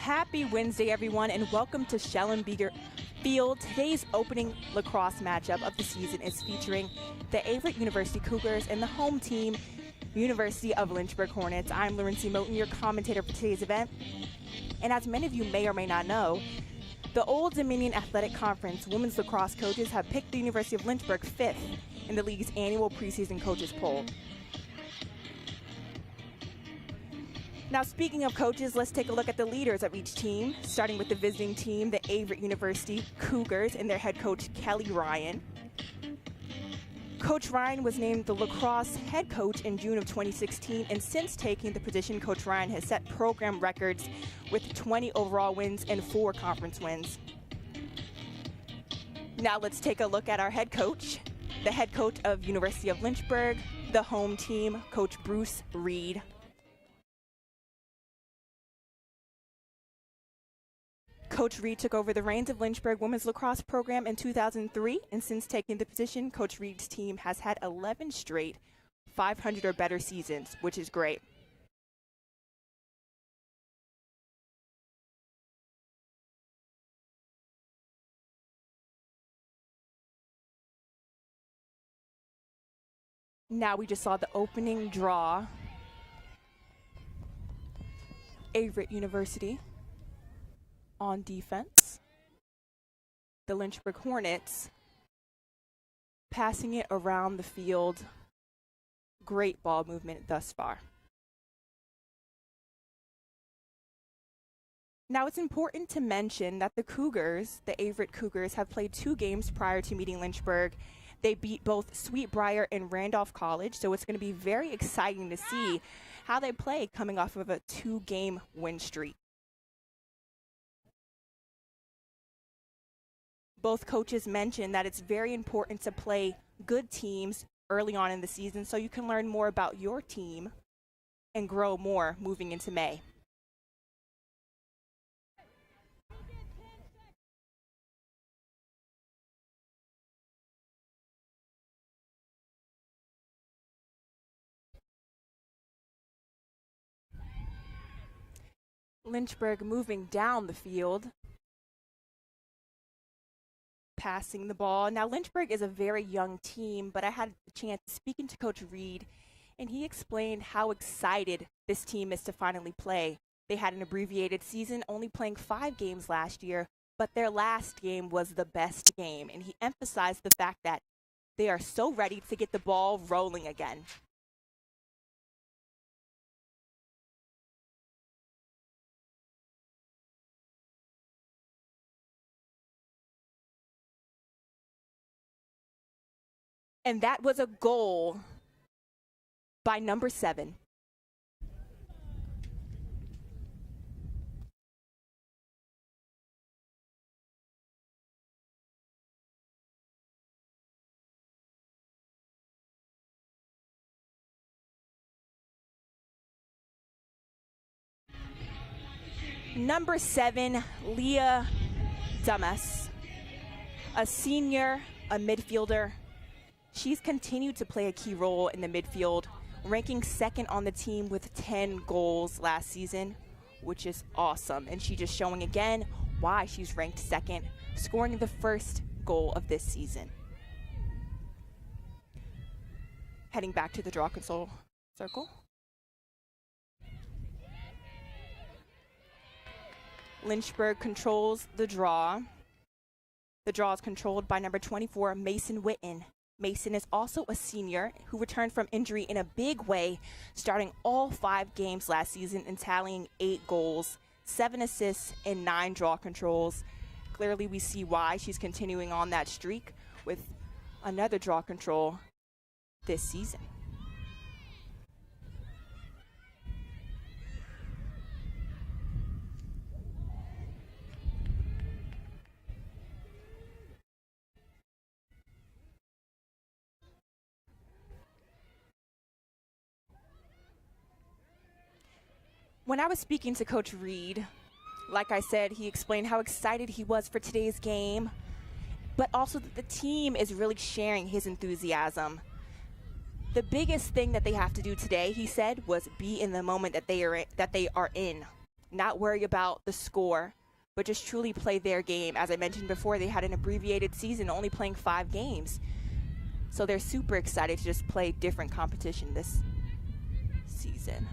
Happy Wednesday, everyone, and welcome to Schellenberger Field. Today's opening lacrosse matchup of the season is featuring the Averett University Cougars and the home team, University of Lynchburg Hornets. I'm Laurency Moten, your commentator for today's event. And as many of you may or may not know, the Old Dominion Athletic Conference women's lacrosse coaches have picked the University of Lynchburg 5th in the league's annual preseason coaches poll. Now, speaking of coaches, let's take a look at the leaders of each team, starting with the visiting team, the Averett University Cougars, and their head coach, Kelly Ryan. Coach Ryan was named the lacrosse head coach in June of 2016, and since taking the position, Coach Ryan has set program records with 20 overall wins and 4 conference wins. Now let's take a look at our head coach, the head coach of University of Lynchburg, the home team, Coach Bruce Reed. Coach Reed took over the reins of Lynchburg women's lacrosse program in 2003, and since taking the position, Coach Reed's team has had 11 straight 500 or better seasons, which is great. Now we just saw the opening draw. Averett University on defense. The Lynchburg Hornets passing it around the field. Great ball movement thus far. Now it's important to mention that the Cougars, the Averett Cougars, have played 2 games prior to meeting Lynchburg. They beat both Sweetbriar and Randolph College, so it's going to be very exciting to see how they play coming off of a 2-game win streak. Both coaches mentioned that it's very important to play good teams early on in the season so you can learn more about your team and grow more moving into May. Lynchburg moving down the field, passing the ball. Now, Lynchburg is a very young team, but I had the chance speaking to Coach Reed, and he explained how excited this team is to finally play. They had an abbreviated season, only playing 5 games last year, but their last game was the best game, and he emphasized the fact that they are so ready to get the ball rolling again. And that was a goal by number 7. Number 7, Leah Damas, a senior, a midfielder. She's continued to play a key role in the midfield, ranking 2nd on the team with 10 goals last season, which is awesome. And she's just showing again why she's ranked 2nd, scoring the first goal of this season. Heading back to the draw control circle. Lynchburg controls the draw. The draw is controlled by number 24, Mason Witten. Mason is also a senior who returned from injury in a big way, starting all 5 games last season and tallying 8 goals, 7 assists, and 9 draw controls. Clearly, we see why she's continuing on that streak with another draw control this season. When I was speaking to Coach Reed, like I said, he explained how excited he was for today's game, but also that the team is really sharing his enthusiasm. The biggest thing that they have to do today, he said, was be in the moment that they are in. not worry about the score, but just truly play their game. As I mentioned before, they had an abbreviated season, only playing 5 games. So they're super excited to just play different competition this season.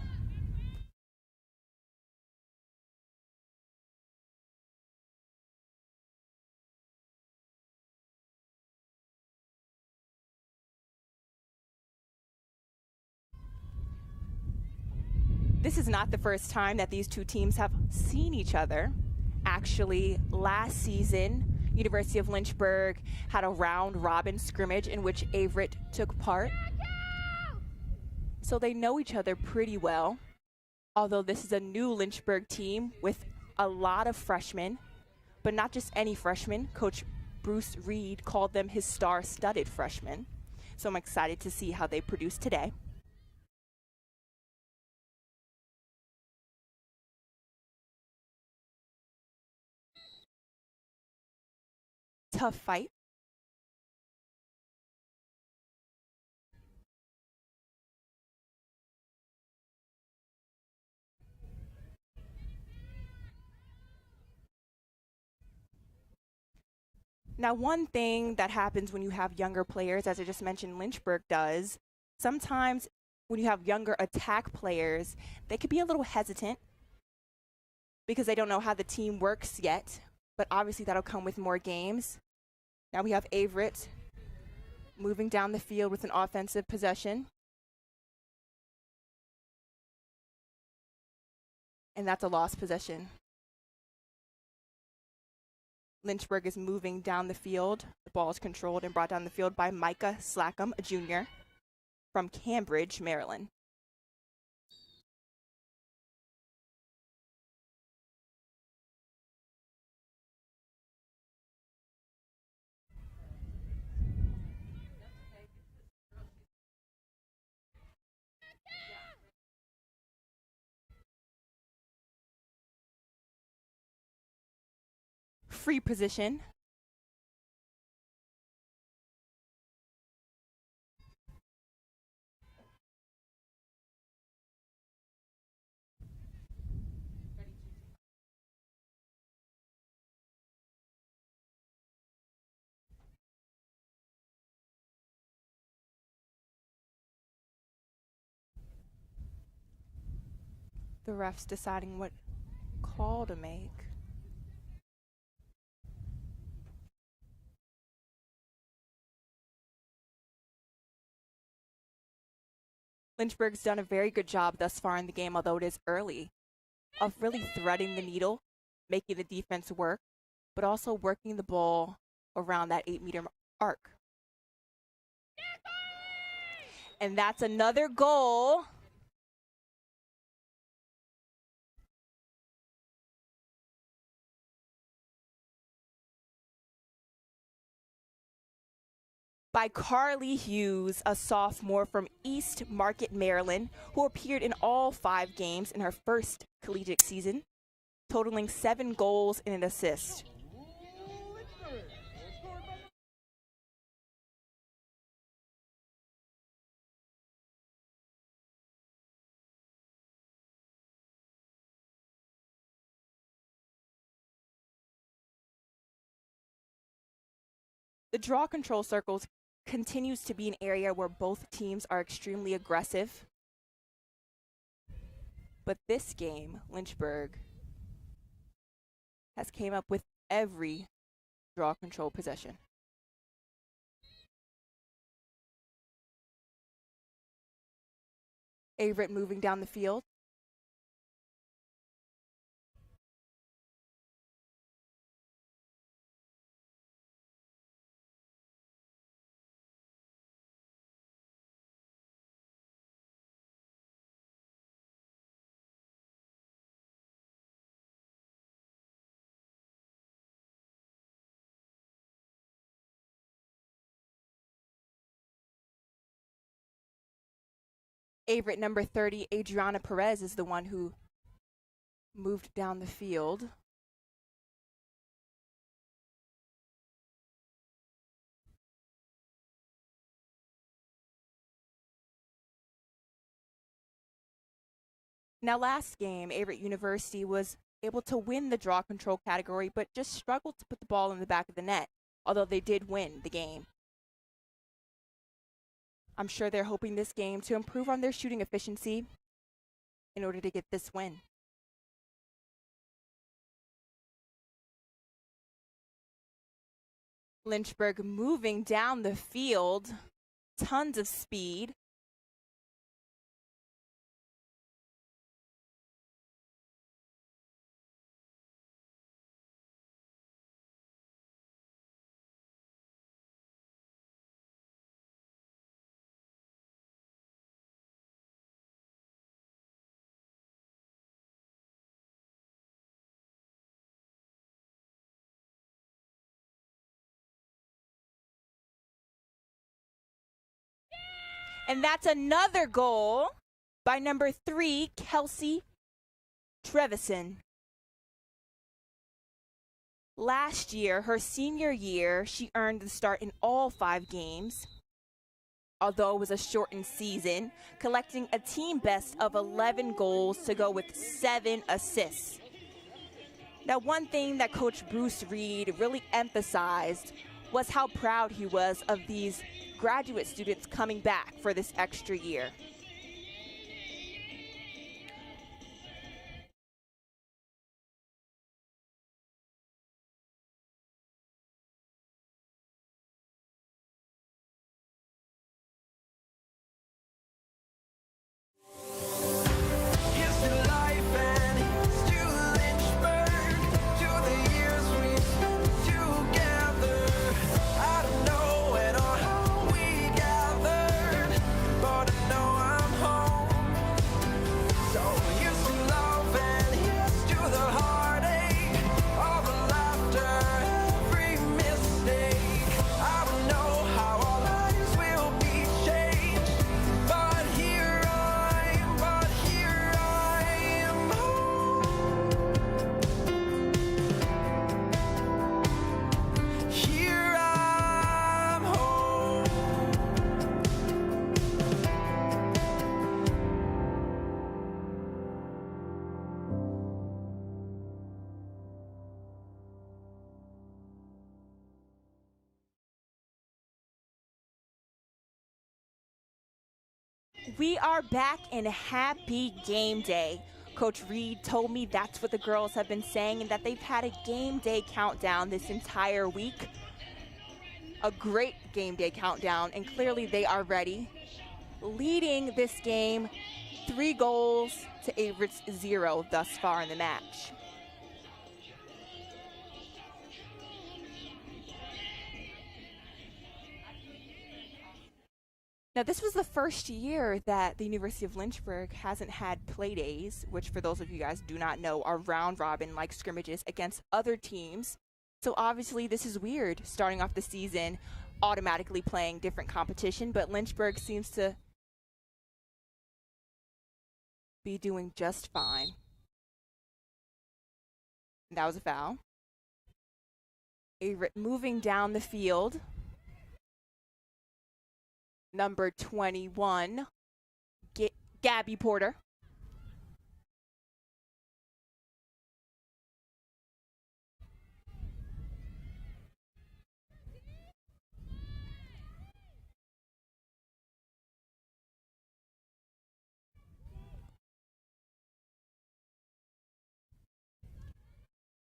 This is not the first time that these two teams have seen each other. Actually, last season, University of Lynchburg had a round robin scrimmage in which Averett took part. So they know each other pretty well. Although this is a new Lynchburg team with a lot of freshmen, but not just any freshmen. Coach Bruce Reed called them his star-studded freshmen. So I'm excited to see how they produce today. Tough fight. Now, one thing that happens when you have younger players, as I just mentioned Lynchburg does, sometimes when you have younger attack players, they could be a little hesitant because they don't know how the team works yet, but obviously that'll come with more games. Now we have Averett moving down the field with an offensive possession. And that's a lost possession. Lynchburg is moving down the field. The ball is controlled and brought down the field by Micah Slackham, a junior from Cambridge, Maryland. Free position. The ref's deciding what call to make. Lynchburg's done a very good job thus far in the game, although it is early, of really threading the needle, making the defense work, but also working the ball around that 8-meter arc. And that's another goal. By Carly Hughes, a sophomore from East Market, Maryland, who appeared in all 5 games in her first collegiate season, totaling 7 goals and an assist. The draw control circles continues to be an area where both teams are extremely aggressive. But this game, Lynchburg has came up with every draw control possession. Averett moving down the field. Averett number 30, Adriana Perez, is the one who moved down the field. Now, last game, Averett University was able to win the draw control category, but just struggled to put the ball in the back of the net, although they did win the game. I'm sure they're hoping this game to improve on their shooting efficiency in order to get this win. Lynchburg moving down the field, tons of speed. And that's another goal by number 3, Kelsey Trevison. Last year, her senior year, she earned the start in all 5 games, although it was a shortened season, collecting a team best of 11 goals to go with 7 assists. Now, one thing that Coach Bruce Reed really emphasized was how proud he was of these graduate students coming back for this extra year. We are back in happy game day. Coach Reed told me that's what the girls have been saying and that they've had a game day countdown this entire week. A great game day countdown, and clearly they are ready. Leading this game 3 goals to Averett's 0 thus far in the match. Now, this was the first year that the University of Lynchburg hasn't had play days, which for those of you guys do not know are round robin like scrimmages against other teams. So obviously this is weird, starting off the season automatically playing different competition, but Lynchburg seems to be doing just fine. And that was a foul. Averett moving down the field. Number 21, Gabby Porter.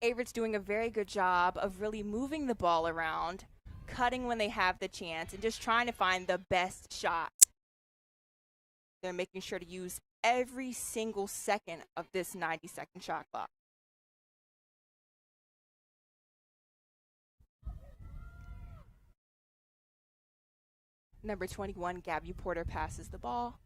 Averett's doing a very good job of really moving the ball around, cutting when they have the chance, and just trying to find the best shot. They're making sure to use every single second of this 90-second shot clock. Number 21, Gabby Porter passes the ball.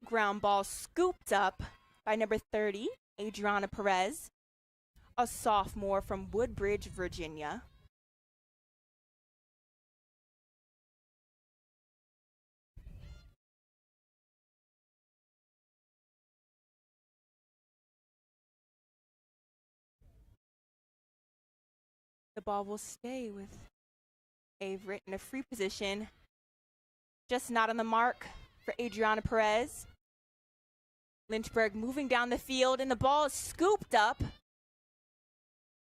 Ground ball scooped up by number 30, Adriana Perez, a sophomore from Woodbridge, Virginia. The ball will stay with Averett in a free position. Just not on the mark for Adriana Perez. Lynchburg moving down the field, and the ball is scooped up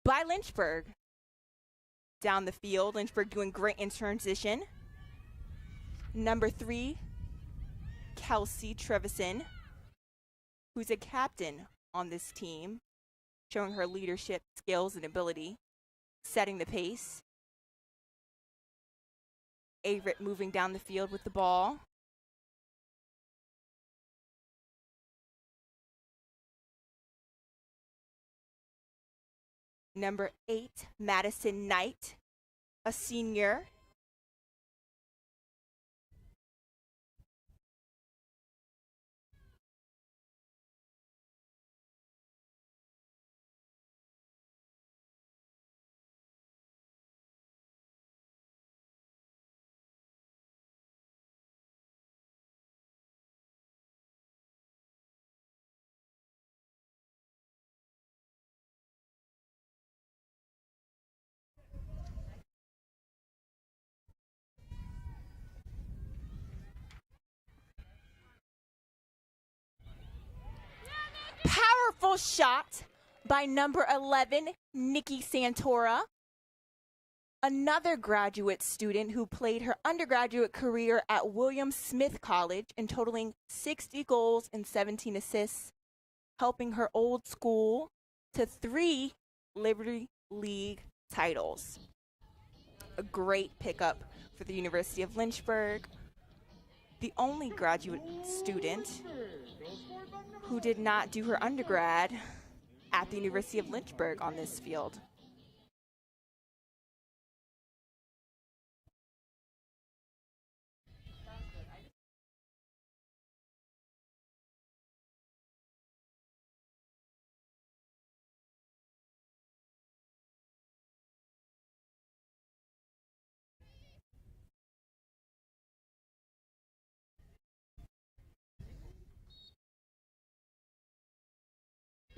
by Lynchburg. Down the field, Lynchburg doing great in transition. Number 3, Kelsey Trevison, who's a captain on this team, showing her leadership skills and ability, setting the pace. Averett moving down the field with the ball. Number 8, Madison Knight, a senior. Powerful shot by number 11, Nikki Santora, another graduate student who played her undergraduate career at William Smith College and totaling 60 goals and 17 assists, helping her old school to 3 Liberty League titles. A great pickup for the University of Lynchburg, the only graduate student who did not do her undergrad at the University of Lynchburg on this field.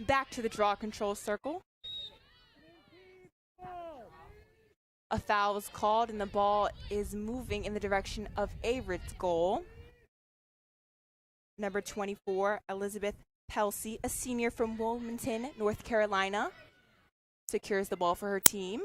Back to the draw control circle. A foul is called and the ball is moving in the direction of Averett's goal. Number 24, Elizabeth Pelsey, a senior from Wilmington, North Carolina, secures the ball for her team.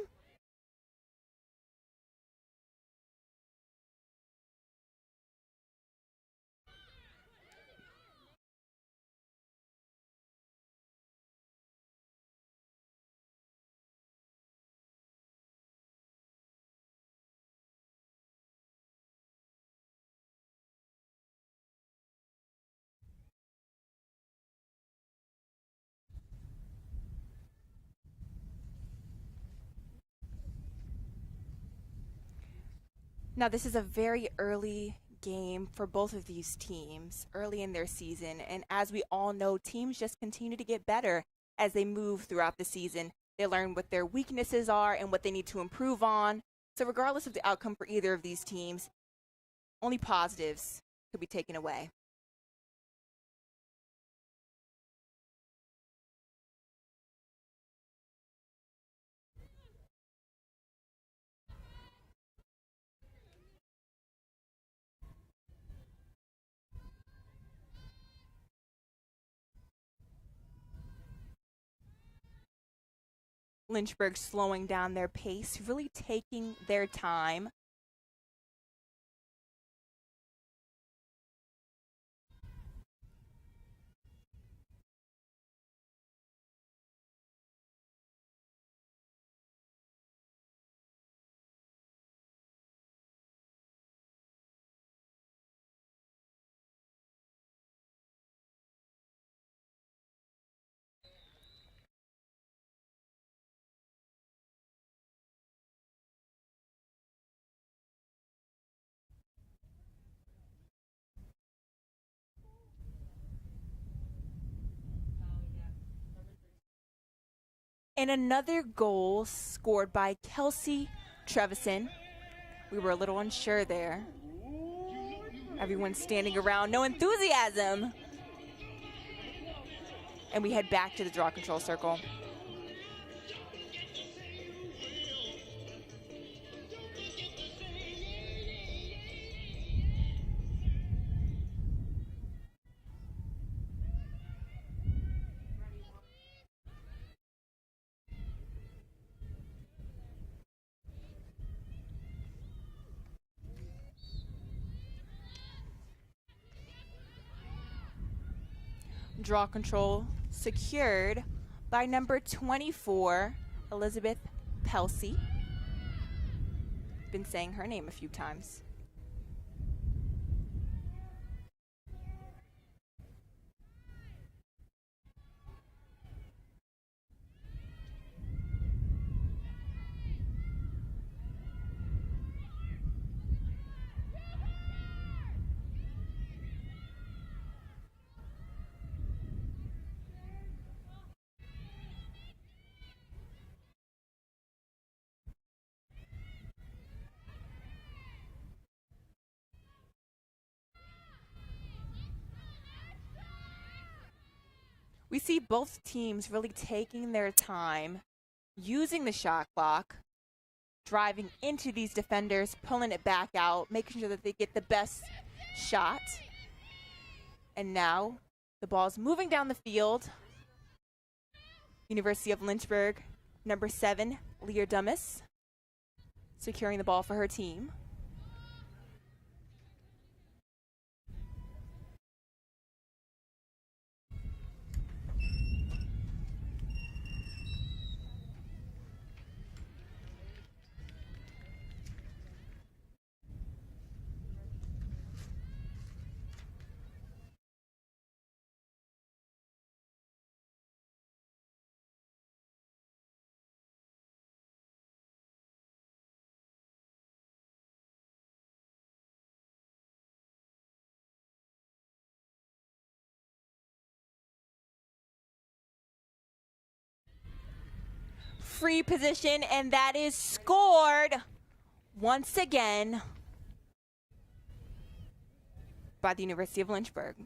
Now, this is a very early game for both of these teams, early in their season. And as we all know, teams just continue to get better as they move throughout the season. They learn what their weaknesses are and what they need to improve on. So regardless of the outcome for either of these teams, only positives could be taken away. Lynchburg slowing down their pace, really taking their time. And another goal scored by Kelsey Trevison. We were a little unsure there. Everyone standing around, no enthusiasm. And we head back to the draw control circle. Draw control secured by number 24, Elizabeth Pelsey. Been saying her name a few times. We see both teams really taking their time, using the shot clock, driving into these defenders, pulling it back out, making sure that they get the best shot. And now the ball's moving down the field. University of Lynchburg, number 7, Leah Dummis, securing the ball for her team. Free position, and that is scored once again by the University of Lynchburg.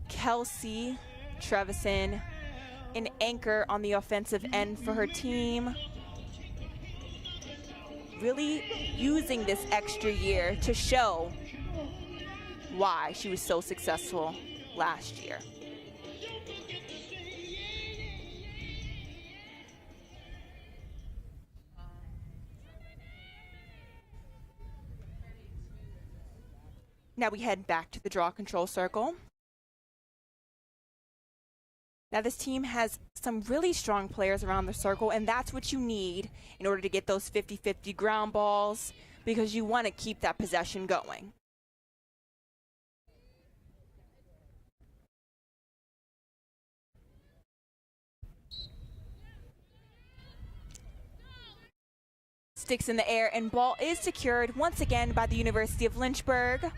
Kelsey Trevison, an anchor on the offensive end for her team. Really using this extra year to show why she was so successful last year. Now we head back to the draw control circle. Now this team has some really strong players around the circle, and that's what you need in order to get those 50-50 ground balls, because you want to keep that possession going. Sticks in the air, and ball is secured once again by the University of Lynchburg.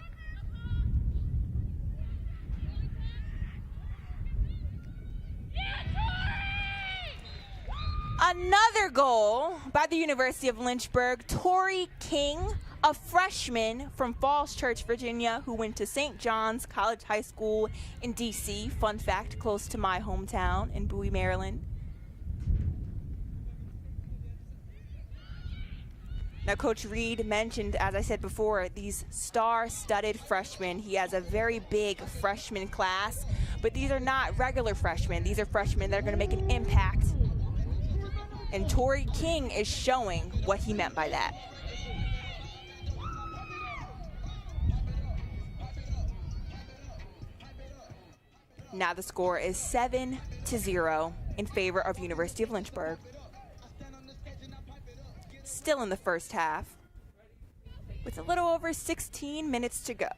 Another goal by the University of Lynchburg. Tori King, a freshman from Falls Church, Virginia, who went to St. John's College High School in D.C. Fun fact, close to my hometown in Bowie, Maryland. Now, Coach Reed mentioned, as I said before, these star-studded freshmen. He has a very big freshman class, but these are not regular freshmen. These are freshmen that are going to make an impact. And Tori King is showing what he meant by that. Now the score is 7-0 in favor of University of Lynchburg. Still in the first half, with a little over 16 minutes to go.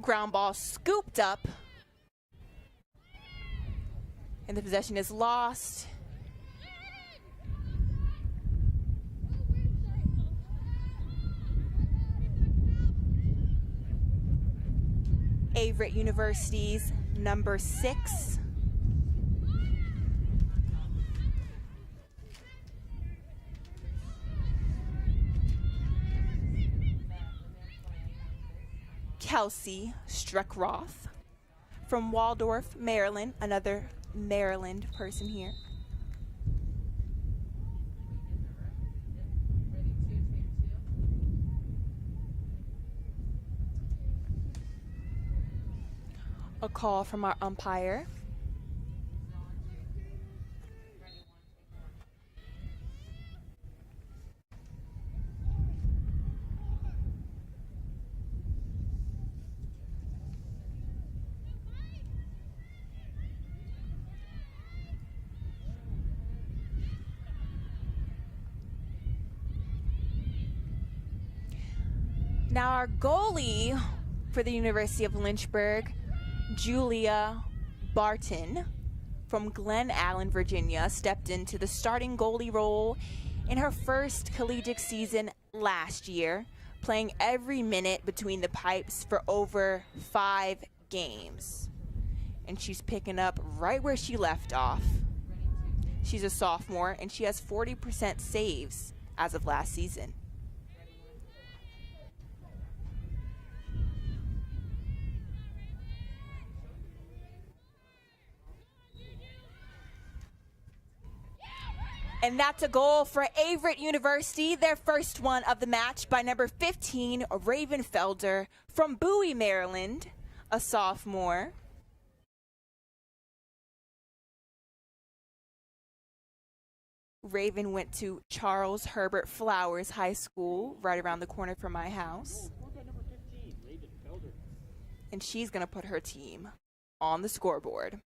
Ground ball scooped up, and the possession is lost. Averett University's number 6. Kelsey Streckroth from Waldorf, Maryland, another Maryland person here. A call from our umpire. Now our goalie for the University of Lynchburg, Julia Barton from Glen Allen, Virginia, stepped into the starting goalie role in her first collegiate season last year, playing every minute between the pipes for over 5 games. And she's picking up right where she left off. She's a sophomore and she has 40% saves as of last season. And that's a goal for Averett University, their first one of the match by number 15, Raven Felder from Bowie, Maryland, a sophomore. Raven went to Charles Herbert Flowers High School, right around the corner from my house. And she's going to put her team on the scoreboard.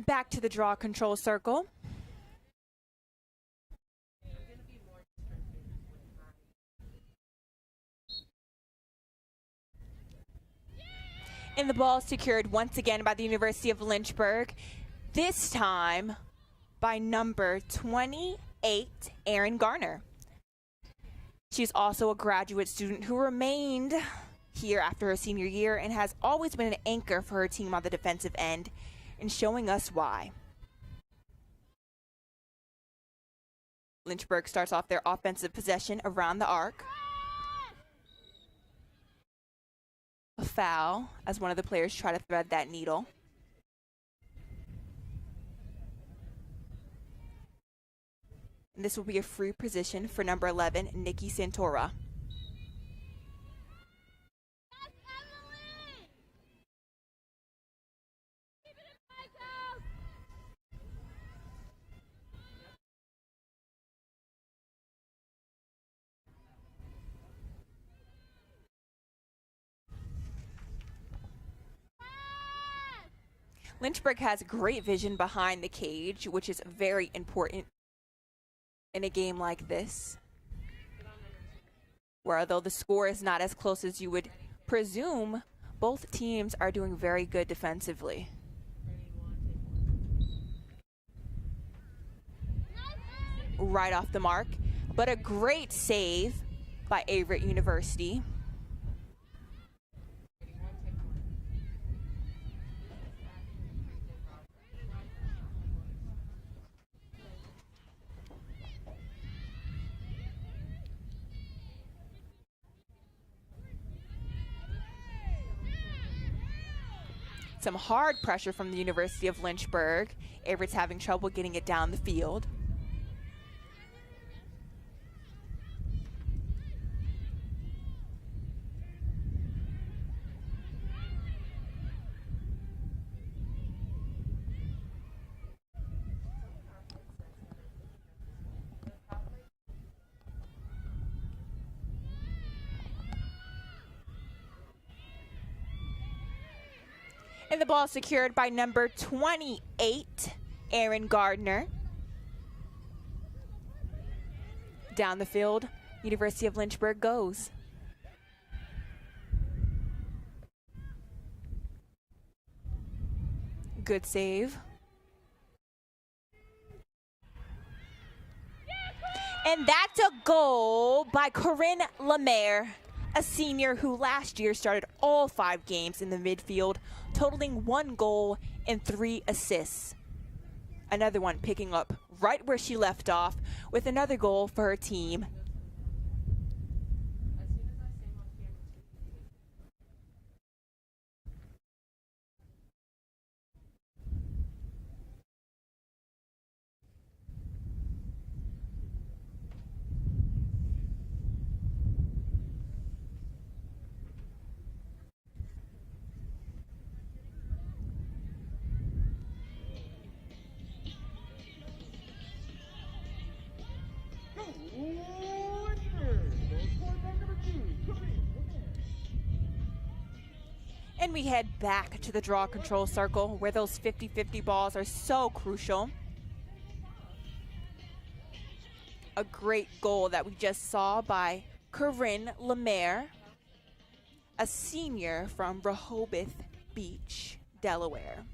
Back to the draw control circle. And the ball secured once again by the University of Lynchburg, this time by number 28, Erin Garner. She's also a graduate student who remained here after her senior year and has always been an anchor for her team on the defensive end, and showing us why. Lynchburg starts off their offensive possession around the arc. A foul as one of the players try to thread that needle. And this will be a free position for number 11, Nikki Santora. Lynchburg has great vision behind the cage, which is very important in a game like this, where although the score is not as close as you would presume, both teams are doing very good defensively. Right off the mark, but a great save by Averett University. Some hard pressure from the University of Lynchburg. Averett's having trouble getting it down the field. And the ball secured by number 28, Erin Gardner. Down the field, University of Lynchburg goes. Good save. And that's a goal by Corinne Lemaire, a senior who last year started all 5 games in the midfield, totaling 1 goal and 3 assists. Another one picking up right where she left off with another goal for her team. And we head back to the draw control circle where those 50-50 balls are so crucial. A great goal that we just saw by Corinne Lemaire, a senior from Rehoboth Beach, Delaware.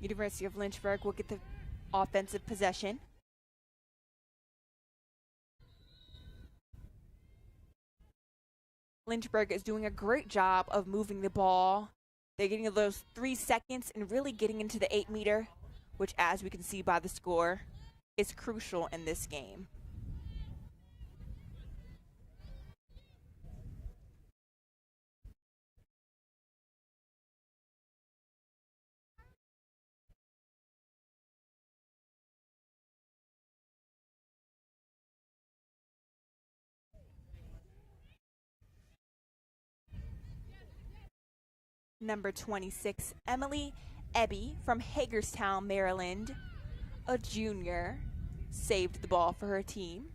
University of Lynchburg will get the offensive possession. Lynchburg is doing a great job of moving the ball. They're getting those 3 seconds and really getting into the 8-meter, which, as we can see by the score, is crucial in this game. Number 26, Emily Ebby from Hagerstown, Maryland, a junior, saved the ball for her team.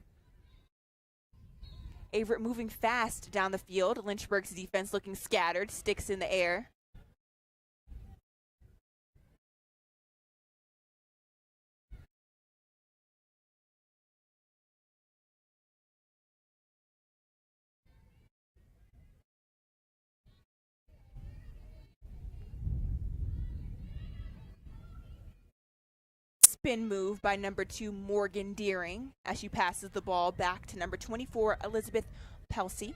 Averett moving fast down the field. Lynchburg's defense looking scattered, sticks in the air. Spin move by number 2, Morgan Deering, as she passes the ball back to number 24, Elizabeth Pelsey.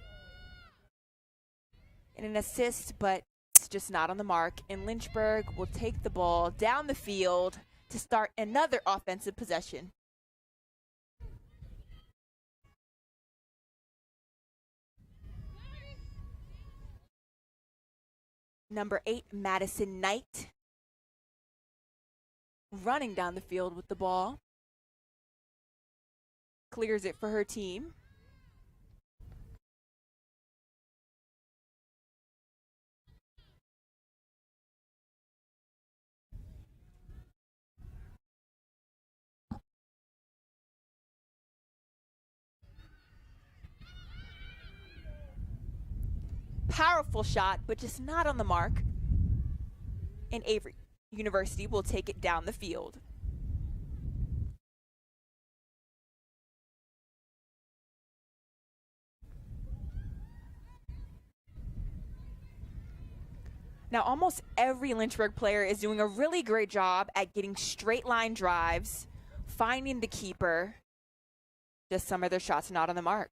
And an assist, but it's just not on the mark. And Lynchburg will take the ball down the field to start another offensive possession. Number 8, Madison Knight, running down the field with the ball. Clears it for her team. Powerful shot, but just not on the mark. And Averett University will take it down the field. Now, almost every Lynchburg player is doing a really great job at getting straight line drives, finding the keeper. Just some of their shots not on the mark.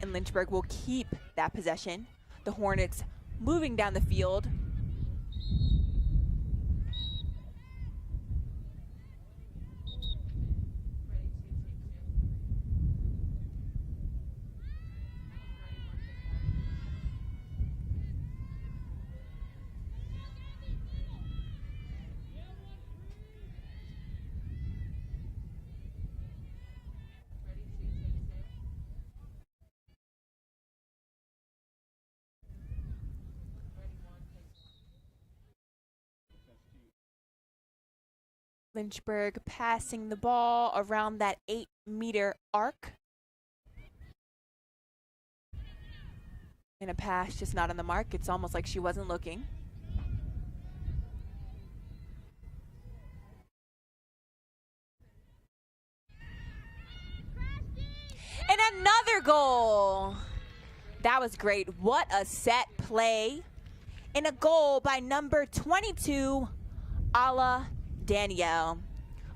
And Lynchburg will keep that possession. The Hornets moving down the field. Lynchburg passing the ball around that 8-meter arc. And a pass just not on the mark. It's almost like she wasn't looking. And another goal. That was great. What a set play. And a goal by number 22, Ala Danielle,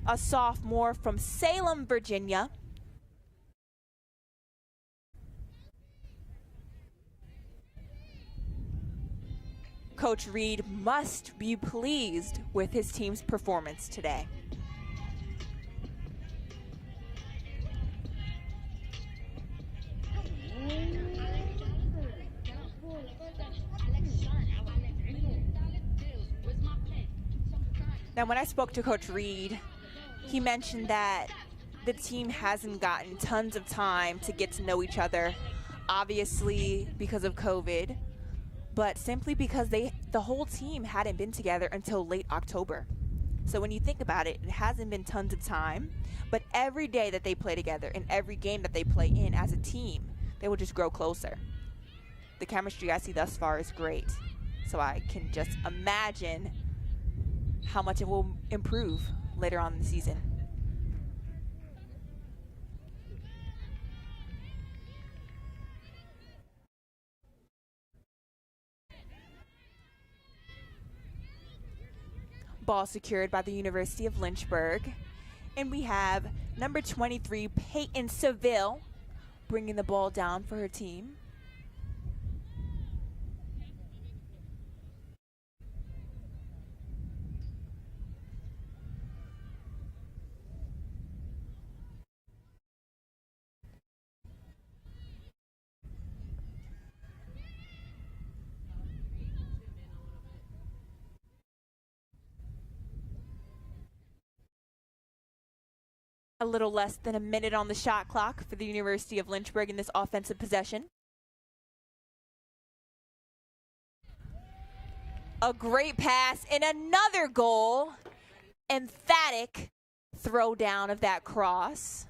a sophomore from Salem, Virginia. Coach Reed must be pleased with his team's performance today. Now, when I spoke to Coach Reed, he mentioned that the team hasn't gotten tons of time to get to know each other, obviously because of COVID, but simply because the whole team hadn't been together until late October. So when you think about it, it hasn't been tons of time, but every day that they play together and every game that they play in as a team, they will just grow closer. The chemistry I see thus far is great, so I can just imagine how much it will improve later on in the season. Ball secured by the University of Lynchburg. And we have number 23, Peyton Seville, bringing the ball down for her team. A little less than a minute on the shot clock for the University of Lynchburg in this offensive possession. A great pass and another goal. Emphatic throw down of that cross.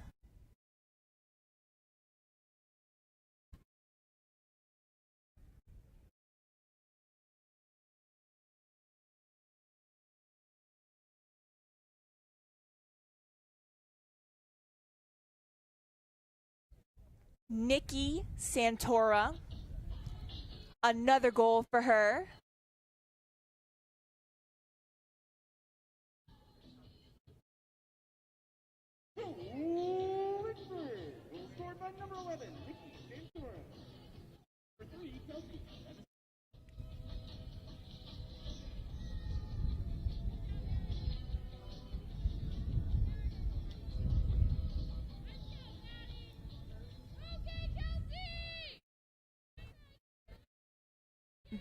Nikki Santora, another goal for her.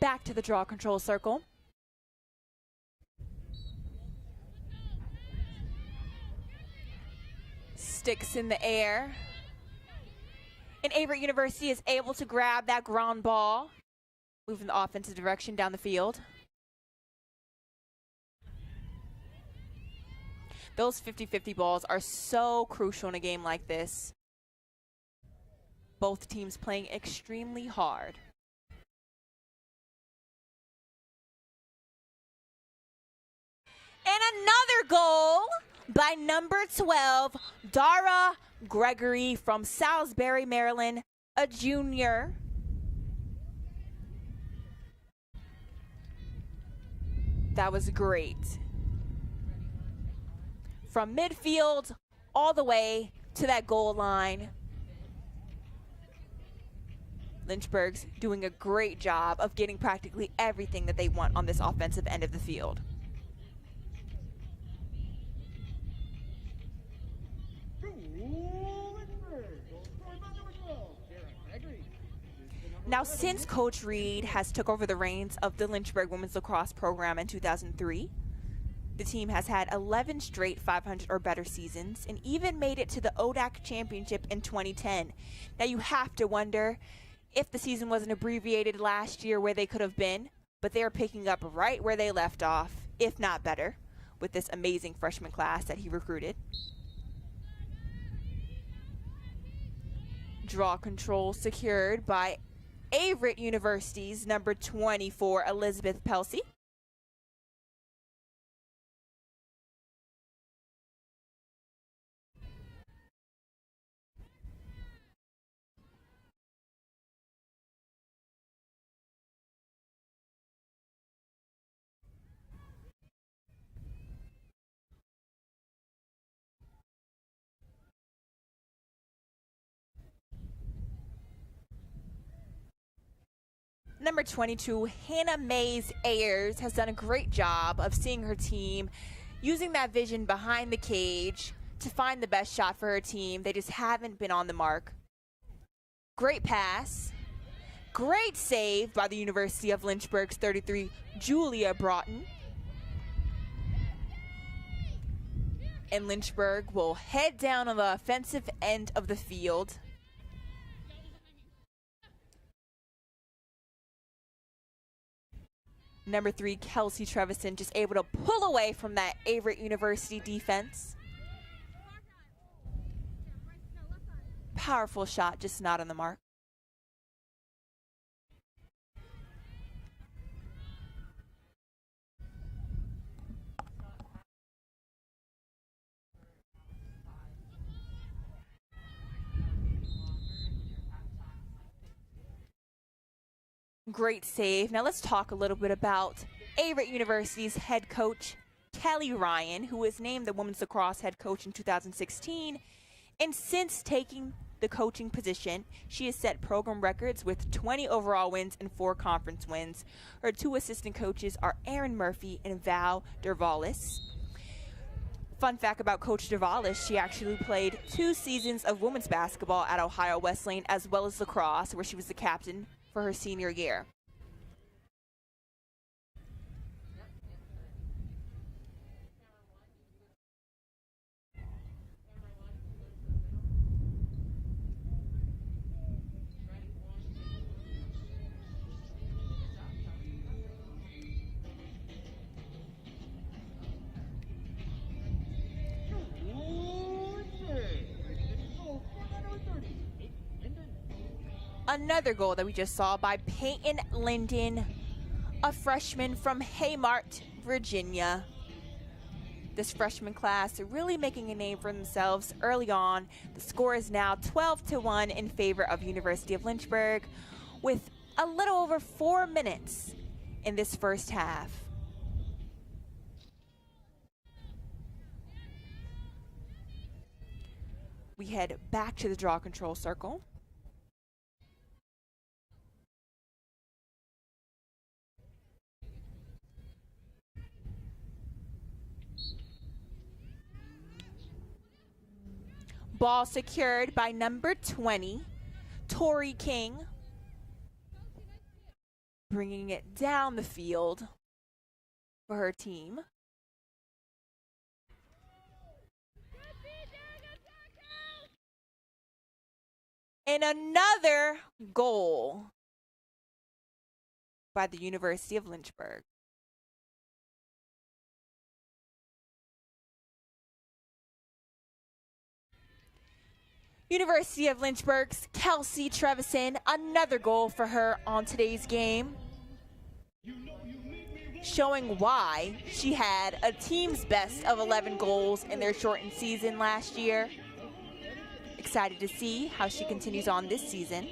Back to the draw control circle. Sticks in the air. And Averett University is able to grab that ground ball, moving the offensive direction down the field. Those 50-50 balls are so crucial in a game like this. Both teams playing extremely hard. And another goal by number 12, Dara Gregory from Salisbury, Maryland, a junior. That was great. From midfield all the way to that goal line. Lynchburg's doing a great job of getting practically everything that they want on this offensive end of the field. Now, since Coach Reed has took over the reins of the Lynchburg women's lacrosse program in 2003, the team has had 11 straight 500 or better seasons and even made it to the ODAC championship in 2010. Now, you have to wonder if the season wasn't abbreviated last year where they could have been, but they are picking up right where they left off, if not better, with this amazing freshman class that he recruited. Draw control secured by Averett University's number 24, Elizabeth Pelsey. Number 22, Hannah Mays Ayers, has done a great job of seeing her team, using that vision behind the cage to find the best shot for her team. They just haven't been on the mark. Great pass. Great save by the University of Lynchburg's 33, Julia Broughton. And Lynchburg will head down on the offensive end of the field. Number 3, Kelsey Trevison, just able to pull away from that Averett University defense. Powerful shot, just not on the mark. Great save. Now let's talk a little bit about Averett University's head coach, Kelly Ryan, who was named the women's lacrosse head coach in 2016. And since taking the coaching position, she has set program records with 20 overall wins and 4 conference wins. Her 2 assistant coaches are Erin Murphy and Val Dervalis. Fun fact about Coach Dervalis, she actually played 2 seasons of women's basketball at Ohio Wesleyan as well as lacrosse, where she was the captain for her senior year. Another goal that we just saw by Peyton Linden, a freshman from Haymart, Virginia. This freshman class really making a name for themselves early on. The score is now 12-1 in favor of University of Lynchburg, with a little over 4 minutes in this first half. We head back to the draw control circle. Ball secured by number 20, Tori King, bringing it down the field for her team. And another goal by the University of Lynchburg. University of Lynchburg's Kelsey Trevison, another goal for her on today's game, showing why she had a team's best of 11 goals in their shortened season last year. Excited to see how she continues on this season.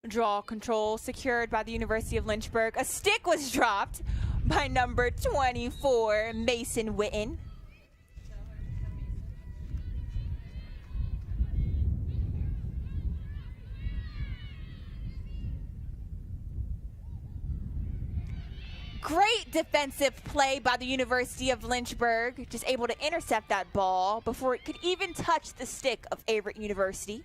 Draw control secured by the University of Lynchburg. A stick was dropped by number 24, Mason Witten. Great defensive play by the University of Lynchburg, just able to intercept that ball before it could even touch the stick of Averett University.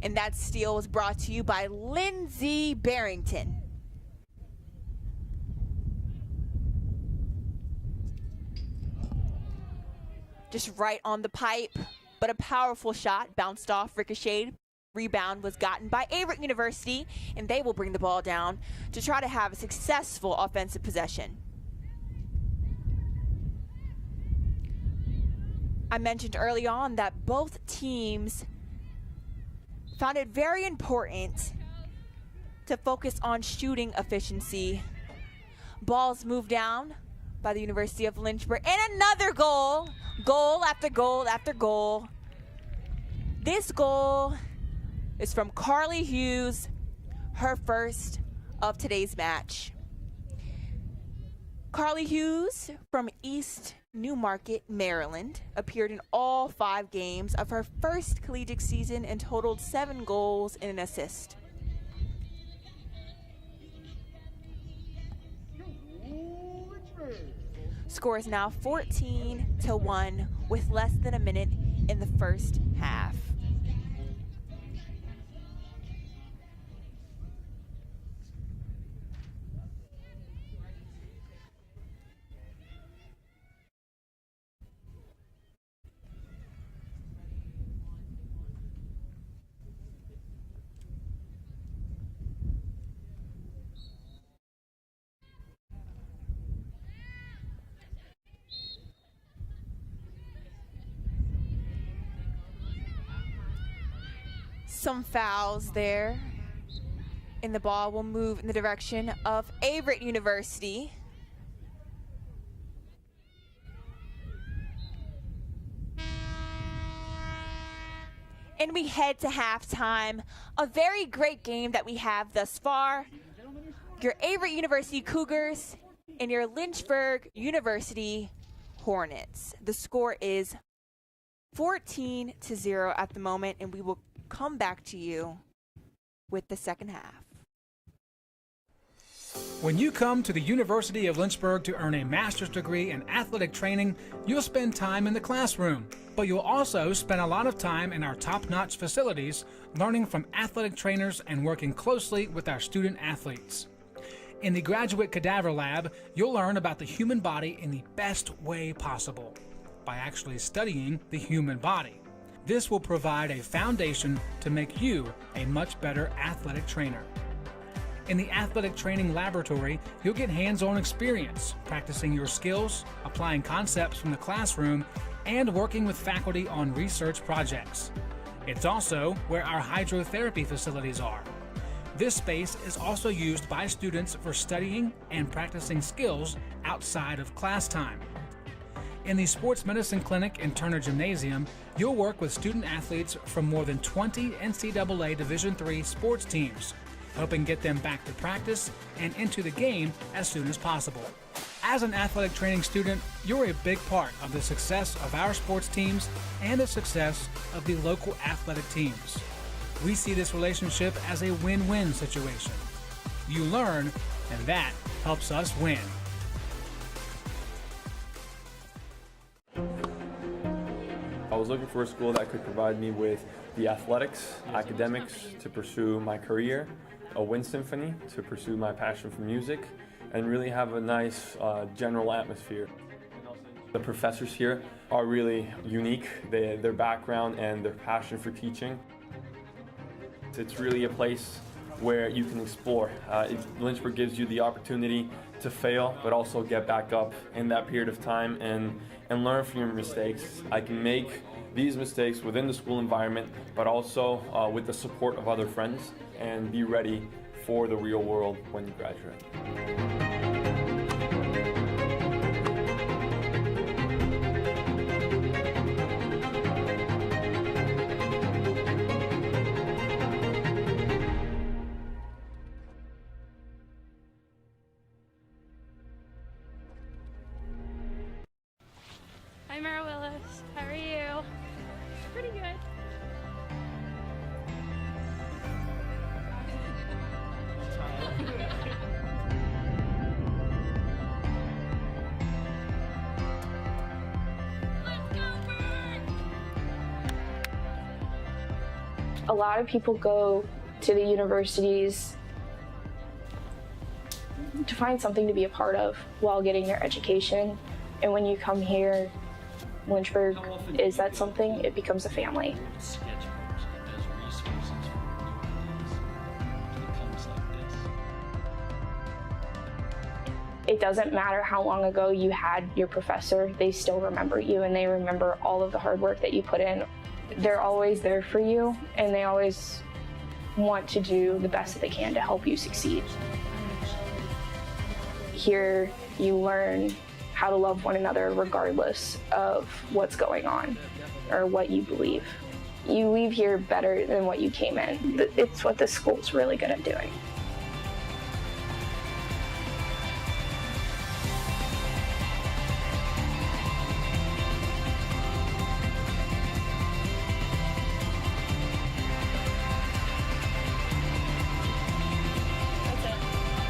And that steal was brought to you by Lindsay Barrington. Just right on the pipe, but a powerful shot, bounced off, ricocheted. Rebound was gotten by Averett University, and they will bring the ball down to try to have a successful offensive possession. I mentioned early on that both teams found it very important to focus on shooting efficiency. Balls moved down by the University of Lynchburg, and another goal. Goal after goal after goal. This goal is from Carly Hughes, her first of today's match. Carly Hughes from East Newmarket, Maryland, appeared in all 5 games of her first collegiate season and totaled 7 goals and an assist. Score is now 14-1 with less than a minute in the first half. Some fouls there, and the ball will move in the direction of Averett University. And we head to halftime. A very great game that we have thus far. Your Averett University Cougars and your Lynchburg University Hornets. The score is 14-0 at the moment, and we will come back to you with the second half. When you come to the University of Lynchburg to earn a master's degree in athletic training, you'll spend time in the classroom, but you'll also spend a lot of time in our top-notch facilities, learning from athletic trainers and working closely with our student athletes. In the Graduate Cadaver Lab, you'll learn about the human body in the best way possible, by actually studying the human body. This will provide a foundation to make you a much better athletic trainer. In the Athletic Training Laboratory, you'll get hands-on experience, practicing your skills, applying concepts from the classroom, and working with faculty on research projects. It's also where our hydrotherapy facilities are. This space is also used by students for studying and practicing skills outside of class time. In the Sports Medicine Clinic and Turner Gymnasium, you'll work with student athletes from more than 20 NCAA Division III sports teams, helping get them back to practice and into the game as soon as possible. As an athletic training student, you're a big part of the success of our sports teams and the success of the local athletic teams. We see this relationship as a win-win situation. You learn, and that helps us win. I was looking for a school that could provide me with the athletics, academics to pursue my career, a wind symphony to pursue my passion for music, and really have a nice general atmosphere. The professors here are really unique, their background and their passion for teaching. It's really a place where you can explore. Lynchburg gives you the opportunity to fail, but also get back up in that period of time and learn from your mistakes. I can make these mistakes within the school environment, but also with the support of other friends, and be ready for the real world when you graduate. Hi, Mara Willis. How are you? Pretty good. A lot of people go to the universities to find something to be a part of while getting their education. And when you come here, Lynchburg is that something, it becomes a family. It It doesn't matter how long ago you had your professor, they still remember you and they remember all of the hard work that you put in. They're always there for you and they always want to do the best that they can to help you succeed. Here you learn how to love one another regardless of what's going on or what you believe. You leave here better than what you came in. It's what this school's really good at doing.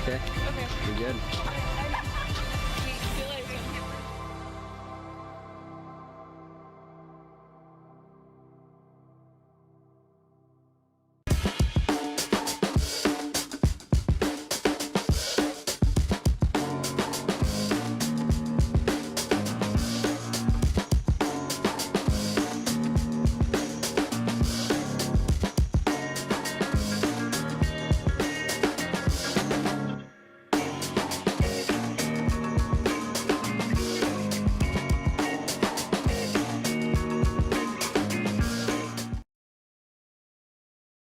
Okay. You're good.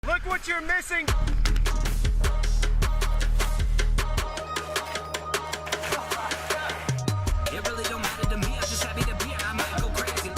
Look what you're missing! It really don't matter to me, I'm just happy to be here, I might go crazy.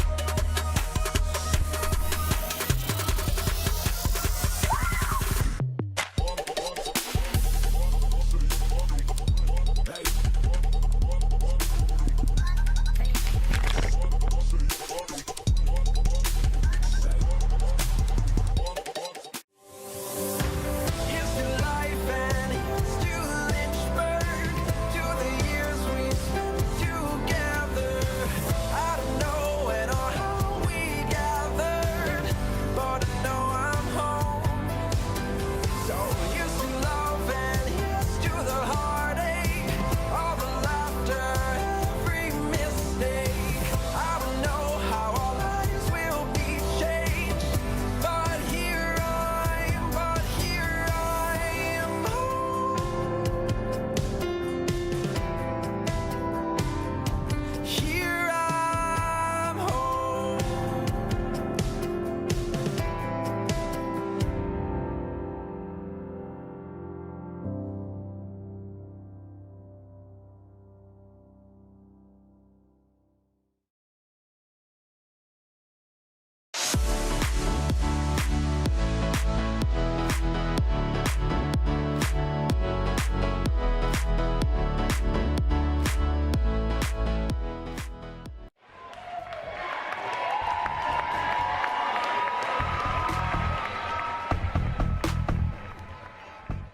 Here's to life and here's to Lynchburg, to the years we spent together. I don't know when or how we gathered, but I know I'm home. So here's to love and here's to the heartache, all the laughter, every mistake. I don't know how our lives will be changed, but here I am home. Here I'm home.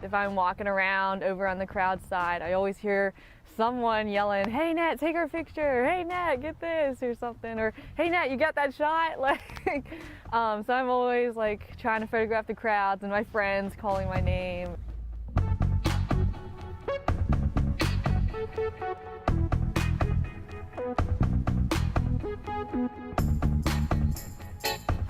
If I'm walking around over on the crowd side, I always hear someone yelling, "Hey Nat, take our picture. Hey Nat, get this," or something, or "Hey Nat, you got that shot?" Like, so I'm always like trying to photograph the crowds and my friends calling my name.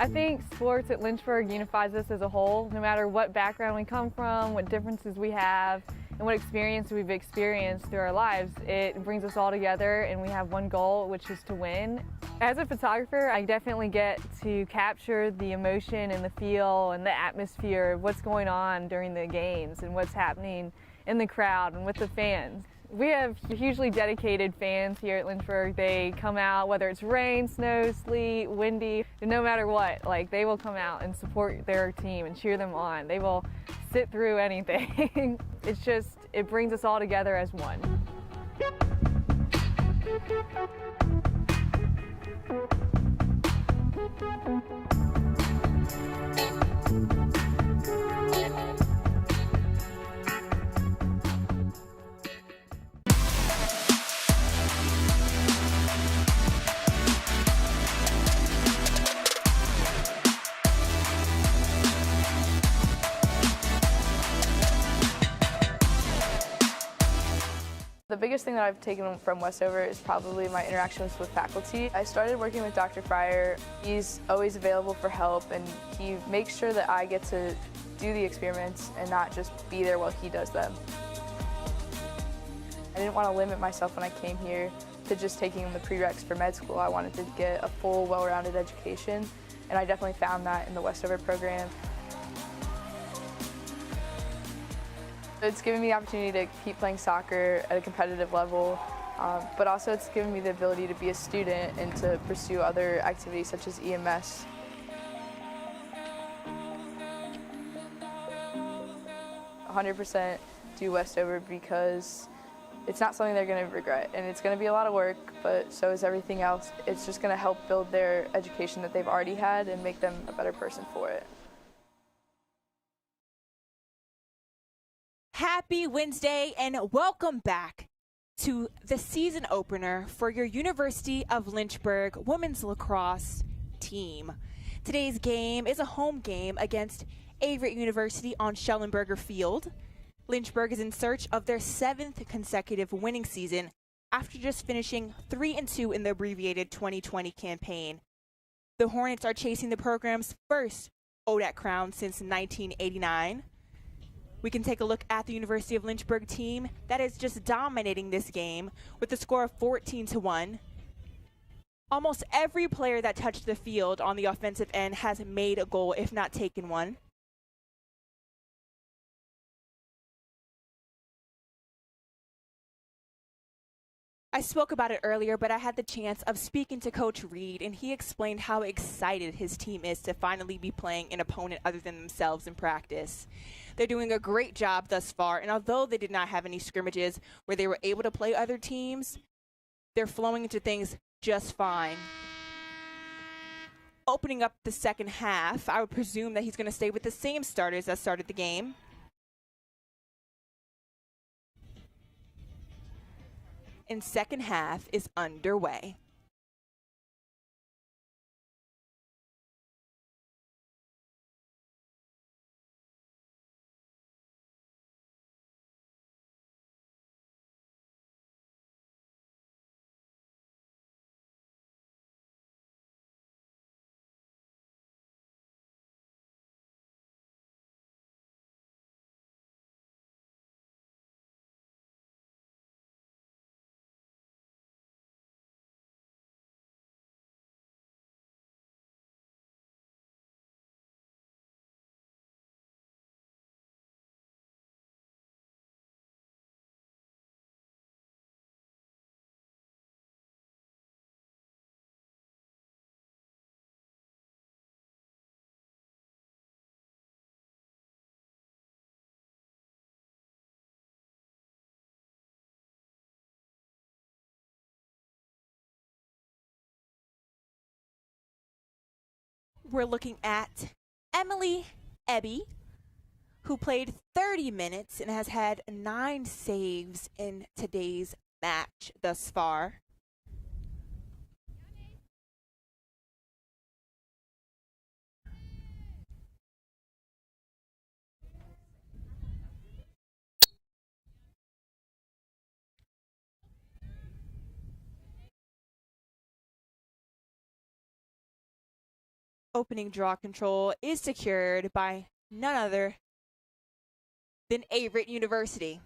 I think sports at Lynchburg unifies us as a whole. No matter what background we come from, what differences we have, and what experience we've experienced through our lives, it brings us all together and we have one goal, which is to win. As a photographer, I definitely get to capture the emotion and the feel and the atmosphere of what's going on during the games and what's happening in the crowd and with the fans. We have hugely dedicated fans here at Lynchburg. They come out whether it's rain, snow, sleet, windy, no matter what, like they will come out and support their team and cheer them on. They will sit through anything. It's just, it brings us all together as one. The biggest thing that I've taken from Westover is probably my interactions with faculty. I started working with Dr. Fryer. He's always available for help and he makes sure that I get to do the experiments and not just be there while he does them. I didn't want to limit myself when I came here to just taking the prereqs for med school. I wanted to get a full, well-rounded education, and I definitely found that in the Westover program. It's given me the opportunity to keep playing soccer at a competitive level, but also it's given me the ability to be a student and to pursue other activities such as EMS. "100% do Westover because it's not something they're going to regret, and it's going to be a lot of work, but so is everything else. It's just going to help build their education that they've already had and make them a better person for it." Happy Wednesday and welcome back to the season opener for your University of Lynchburg women's lacrosse team. Today's game is a home game against Averett University on Schellenberger Field. Lynchburg is in search of their 7th consecutive winning season after just finishing 3-2 in the abbreviated 2020 campaign. The Hornets are chasing the program's first ODAC crown since 1989. We can take a look at the University of Lynchburg team that is just dominating this game with a score of 14-1. Almost every player that touched the field on the offensive end has made a goal, if not taken one. I spoke about it earlier, but I had the chance of speaking to Coach Reed, and he explained how excited his team is to finally be playing an opponent other than themselves in practice. They're doing a great job thus far, and although they did not have any scrimmages where they were able to play other teams, they're flowing into things just fine. Opening up the second half, I would presume that he's going to stay with the same starters that started the game. And second half is underway. We're looking at Emily Ebby, who played 30 minutes and has had 9 saves in today's match thus far. Opening draw control is secured by none other than Averett University.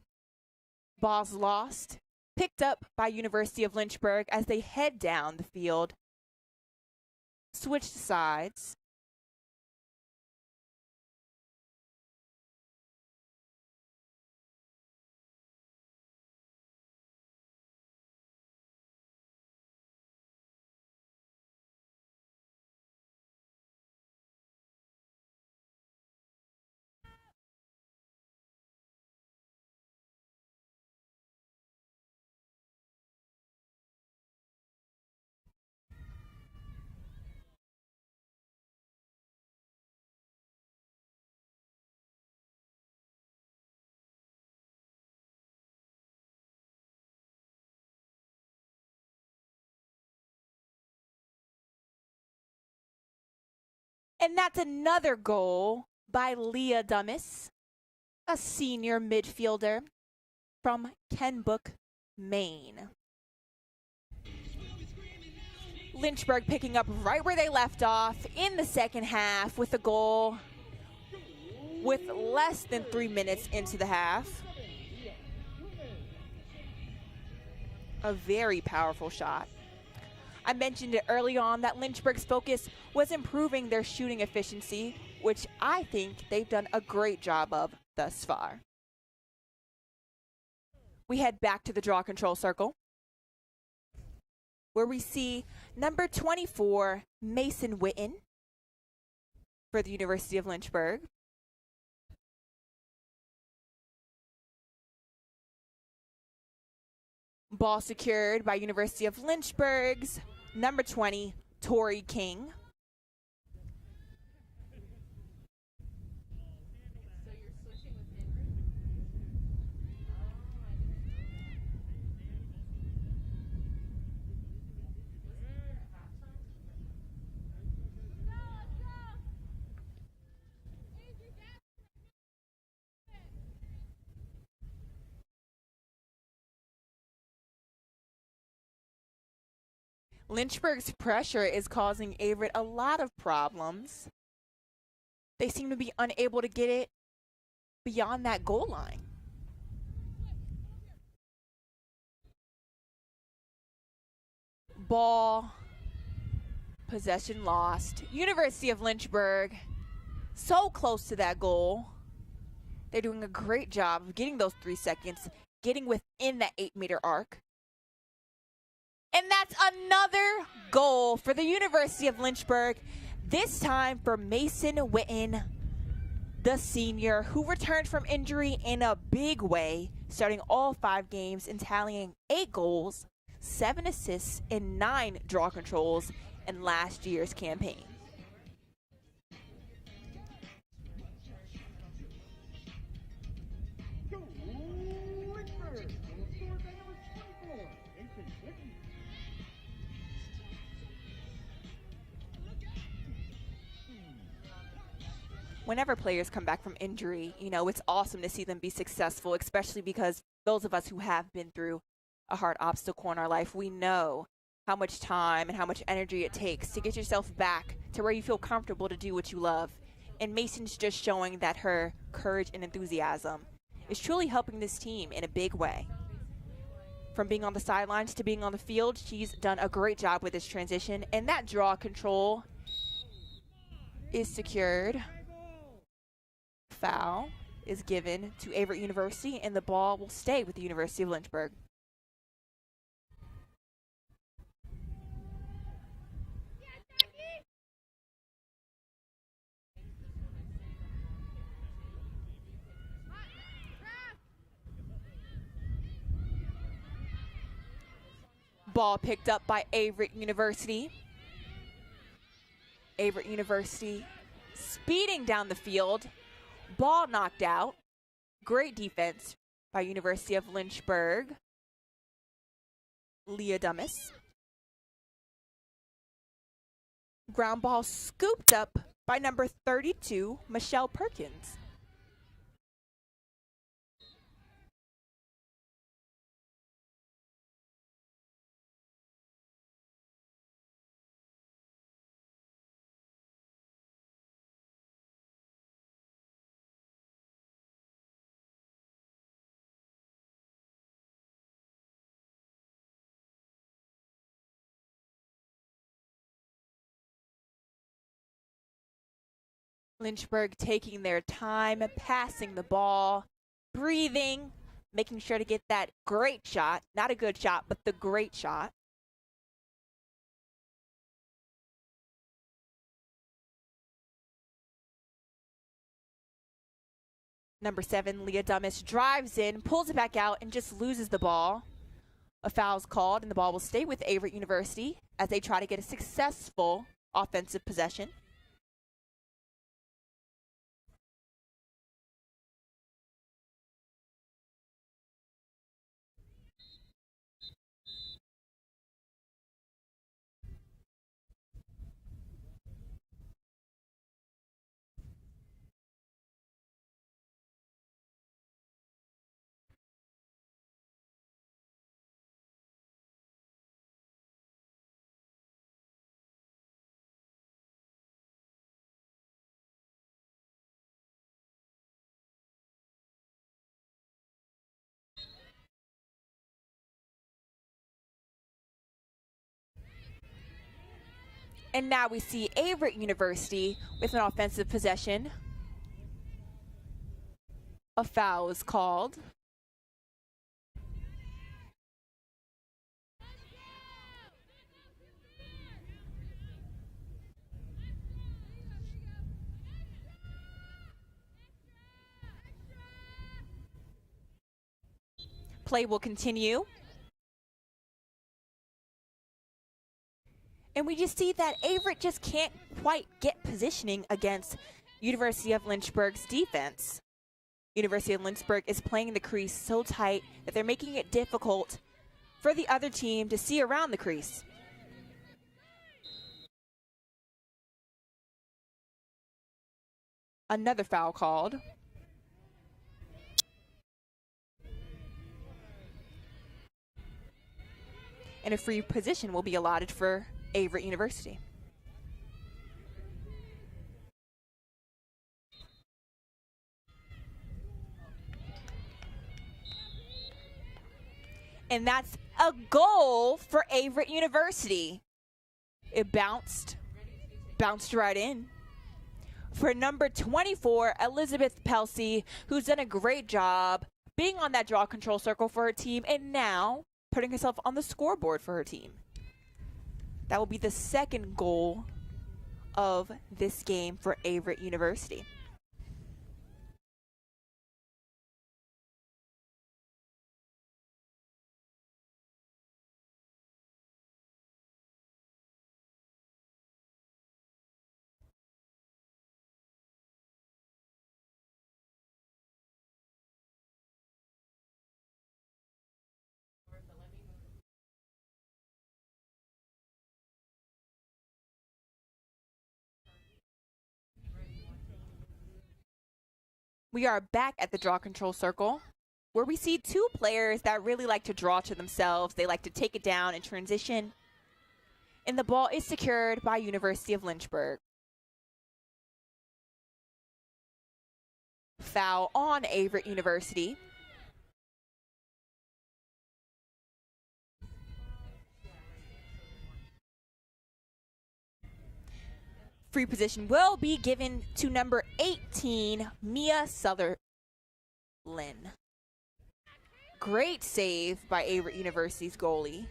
Ball's lost, picked up by University of Lynchburg as they head down the field. Switch sides. And that's another goal by Leah Dummis, a senior midfielder from Kenbrook, Maine. Lynchburg picking up right where they left off in the second half with a goal with less than 3 minutes into the half. A very powerful shot. I mentioned it early on that Lynchburg's focus was improving their shooting efficiency, which I think they've done a great job of thus far. We head back to the draw control circle, where we see number 24, Mason Witten for the University of Lynchburg. Ball secured by University of Lynchburg's number 20, Tori King. Lynchburg's pressure is causing Averett a lot of problems. They seem to be unable to get it beyond that goal line. Ball, possession lost. University of Lynchburg, so close to that goal. They're doing a great job of getting those 3 seconds, getting within that 8-meter arc. And that's another goal for the University of Lynchburg, this time for Mason Witten, the senior, who returned from injury in a big way, starting all 5 games and tallying 8 goals, 7 assists, and 9 draw controls in last year's campaign. Whenever players come back from injury, you know, it's awesome to see them be successful, especially because those of us who have been through a hard obstacle in our life, we know how much time and how much energy it takes to get yourself back to where you feel comfortable to do what you love. And Mason's just showing that her courage and enthusiasm is truly helping this team in a big way. From being on the sidelines to being on the field, she's done a great job with this transition, and that draw control is secured. Foul is given to Averett University, and the ball will stay with the University of Lynchburg. Ball picked up by Averett University. Averett University speeding down the field. Ball knocked out. Great defense by University of Lynchburg. Leah Dummis. Ground ball scooped up by number 32, Michelle Perkins. Lynchburg taking their time, passing the ball, breathing, making sure to get that great shot. Not a good shot, but the great shot. Number 7, Leah Dummis drives in, pulls it back out, and just loses the ball. A foul's called, and the ball will stay with Averett University as they try to get a successful offensive possession. And now we see Averett University with an offensive possession. A foul is called. Play will continue. And we just see that Averett just can't quite get positioning against University of Lynchburg's defense. University of Lynchburg is playing the crease so tight that they're making it difficult for the other team to see around the crease. Another foul called. And a free position will be allotted for Averett University. And that's a goal for Averett University. It bounced right in. For number 24, Elizabeth Pelsey, who's done a great job being on that draw control circle for her team and now putting herself on the scoreboard for her team. That will be the second goal of this game for Averett University. We are back at the draw control circle, where we see two players that really like to draw to themselves. They like to take it down and transition. And the ball is secured by University of Lynchburg. Foul on Averett University. Free position will be given to number 18, Mia Sutherland. Great save by Averett University's goalie.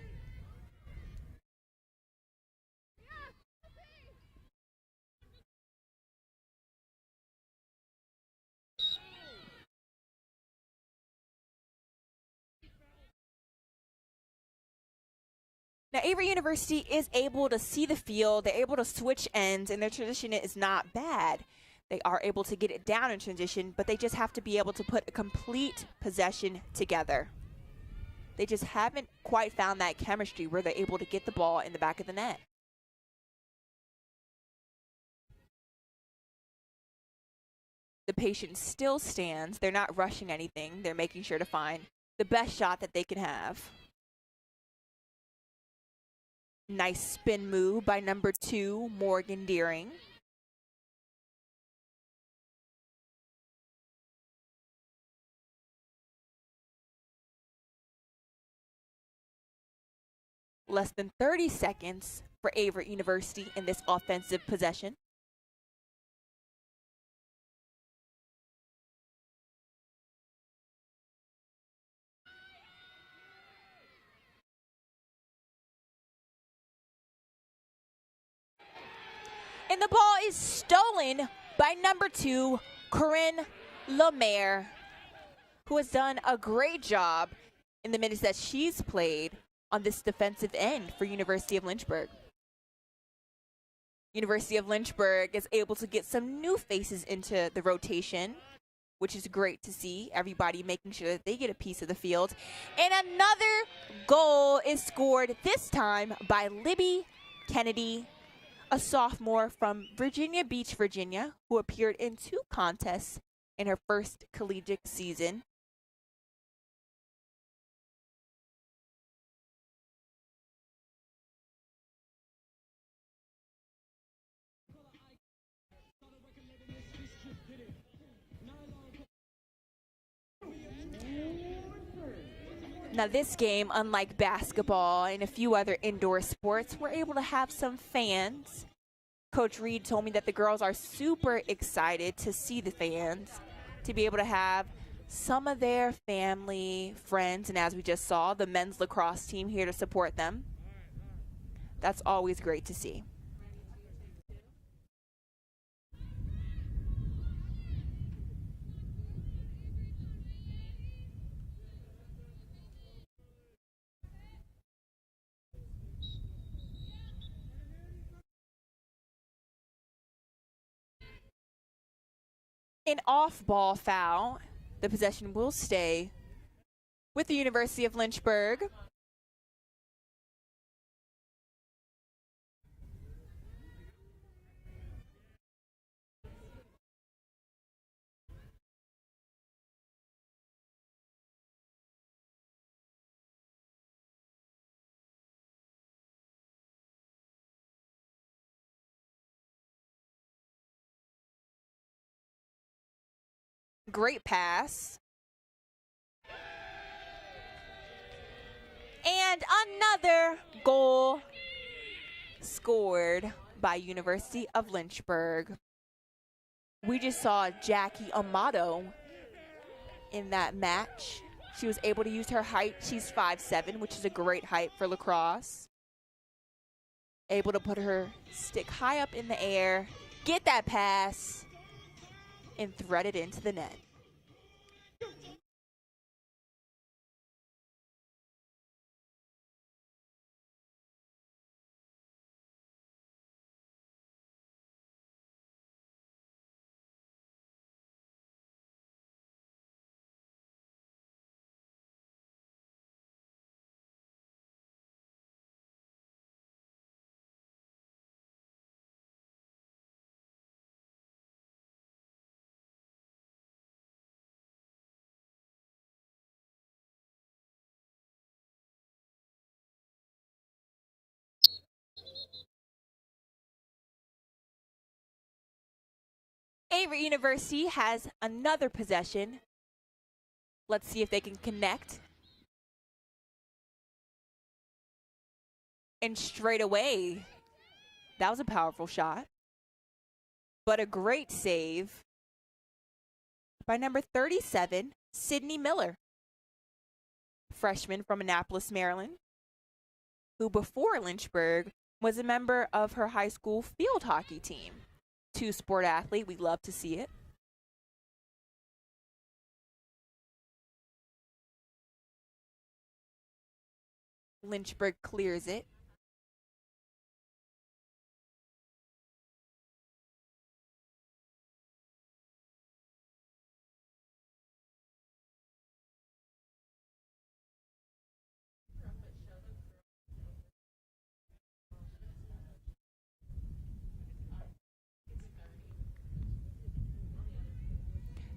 Now, Averett University is able to see the field. They're able to switch ends, and their transition is not bad. They are able to get it down in transition, but they just have to be able to put a complete possession together. They just haven't quite found that chemistry where they're able to get the ball in the back of the net. The patient still stands. They're not rushing anything. They're making sure to find the best shot that they can have. Nice spin move by number 2, Morgan Deering. Less than 30 seconds for Averett University in this offensive possession. And the ball is stolen by number 2, Corinne Lemaire, who has done a great job in the minutes that she's played on this defensive end for University of Lynchburg. University of Lynchburg is able to get some new faces into the rotation, which is great to see. Everybody making sure that they get a piece of the field. And another goal is scored, this time by Libby Kennedy, a sophomore from Virginia Beach, Virginia, who appeared in 2 contests in her first collegiate season. Now this game, unlike basketball and a few other indoor sports, we're able to have some fans Coach Reed told me that the girls are super excited to see the fans, to be able to have some of their family, friends, and as we just saw, the men's lacrosse team here to support them. That's always great to see. An off-ball foul. The possession will stay with the University of Lynchburg. Great pass. And another goal scored by University of Lynchburg. We just saw Jackie Amato in that match. She was able to use her height. She's 5'7", which is a great height for lacrosse. Able to put her stick high up in the air, get that pass, and thread it into the net. Averett University has another possession. Let's see if they can connect. And straight away, that was a powerful shot. But a great save by number 37, Sydney Miller. Freshman from Annapolis, Maryland, who before Lynchburg was a member of her high school field hockey team. Two-sport athlete, we love to see it. Lynchburg clears it.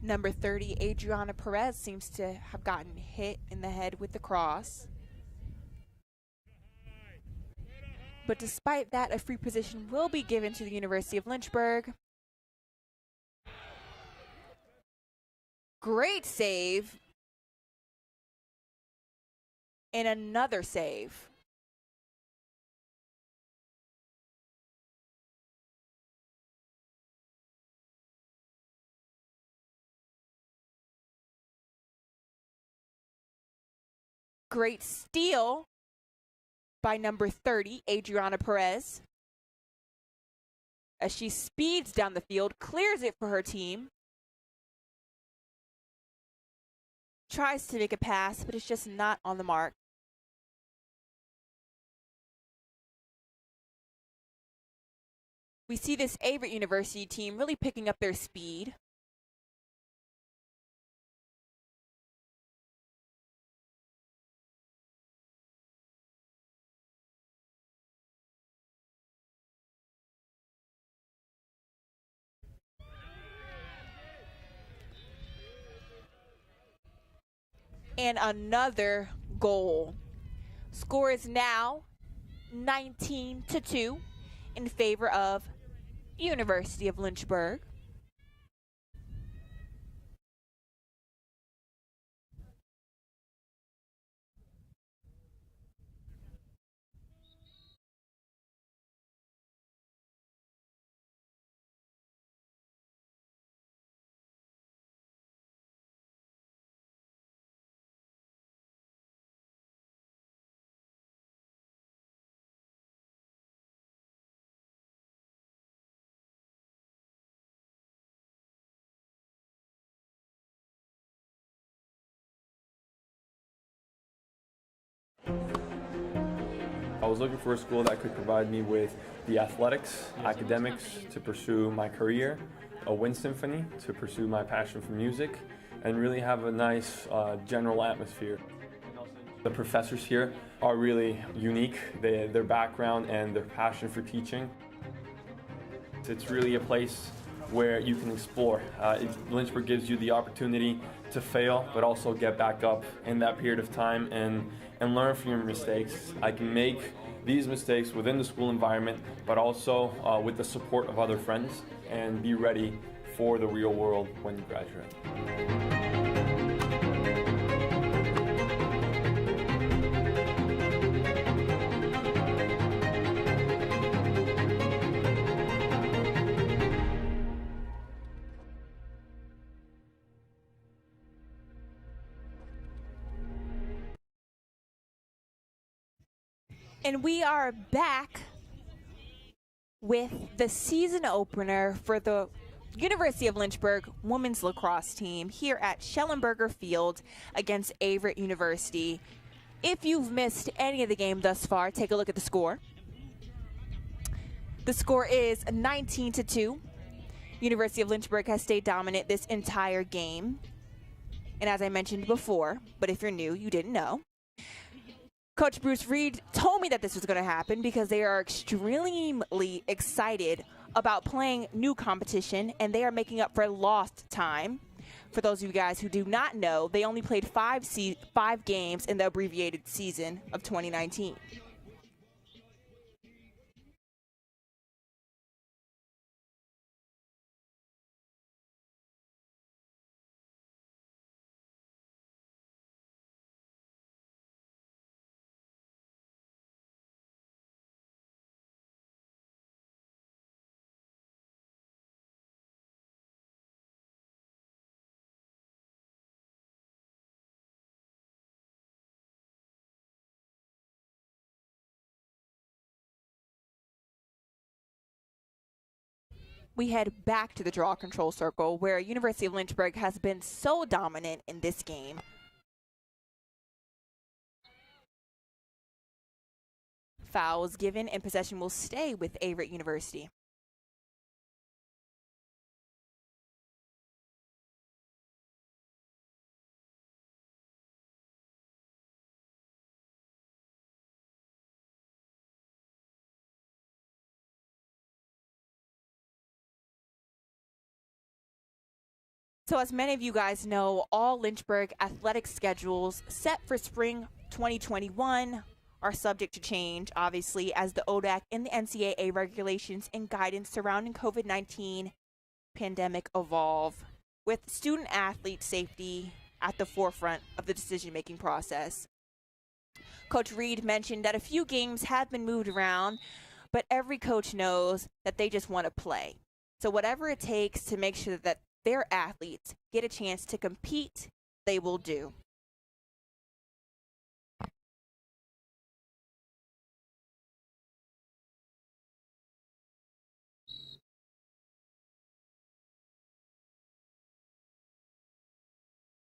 Number 30, Adriana Perez, seems to have gotten hit in the head with the cross. But despite that, a free position will be given to the University of Lynchburg. Great save. And another save. Great steal by number 30, Adriana Perez. As she speeds down the field, clears it for her team. Tries to make a pass, but it's just not on the mark. We see this Averett University team really picking up their speed. And another goal. Score is now 19-2 in favor of University of Lynchburg. I was looking for a school that could provide me with the athletics, academics to pursue my career, a wind symphony to pursue my passion for music, and really have a nice general atmosphere. The professors here are really unique, their background and their passion for teaching. It's really a place where you can explore. Lynchburg gives you the opportunity to fail, but also get back up in that period of time and learn from your mistakes. I can make these mistakes within the school environment, but also with the support of other friends, and be ready for the real world when you graduate. And we are back with the season opener for the University of Lynchburg women's lacrosse team here at Schellenberger Field against Averett University. If you've missed any of the game thus far, take a look at the score. The score is 19-2. University of Lynchburg has stayed dominant this entire game. And as I mentioned before, but if you're new, you didn't know, Coach Bruce Reed told me that this was going to happen because they are extremely excited about playing new competition, and they are making up for lost time. For those of you guys who do not know, they only played five games in the abbreviated season of 2019. We head back to the draw control circle where University of Lynchburg has been so dominant in this game. Fouls given and possession will stay with Averett University. So as many of you guys know, all Lynchburg athletic schedules set for spring 2021 are subject to change, obviously, as the ODAC and the NCAA regulations and guidance surrounding COVID-19 pandemic evolve, with student athlete safety at the forefront of the decision-making process. Coach Reed mentioned that a few games have been moved around, but every coach knows that they just want to play. So whatever it takes to make sure that their athletes get a chance to compete, they will do.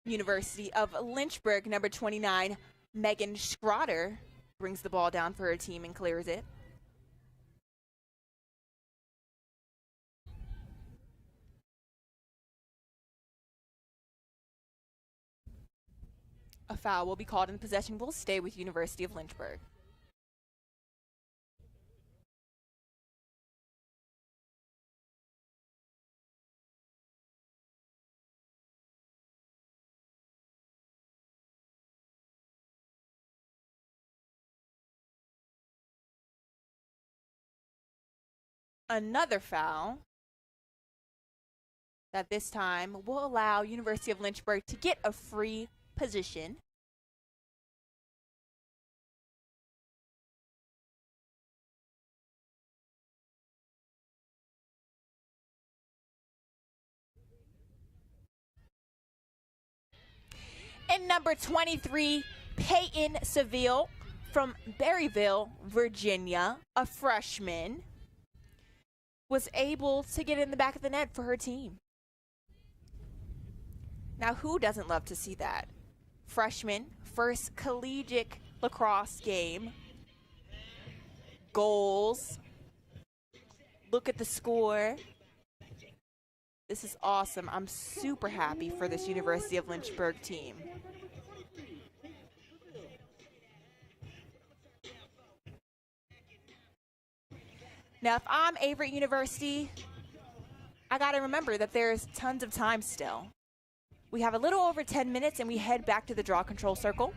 University of Lynchburg, number 29, Megan Schroeder, brings the ball down for her team and clears it. A foul will be called and possession will stay with University of Lynchburg. Another foul that this time will allow University of Lynchburg to get a free position. And number 23, Peyton Seville from Berryville, Virginia, a freshman, was able to get in the back of the net for her team. Now, who doesn't love to see that? Freshman, first collegiate lacrosse game. Goals. Look at the score. This is awesome. I'm super happy for this University of Lynchburg team. Now, if I'm Averett University, I got to remember that there's tons of time still. We have a little over 10 minutes and we head back to the draw control circle.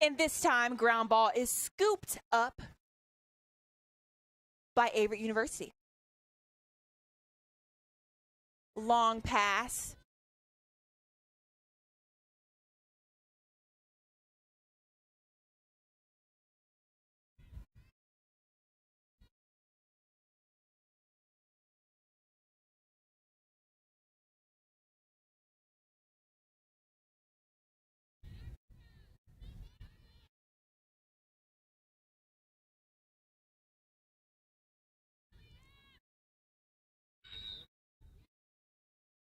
And this time, ground ball is scooped up by Averett University. Long pass.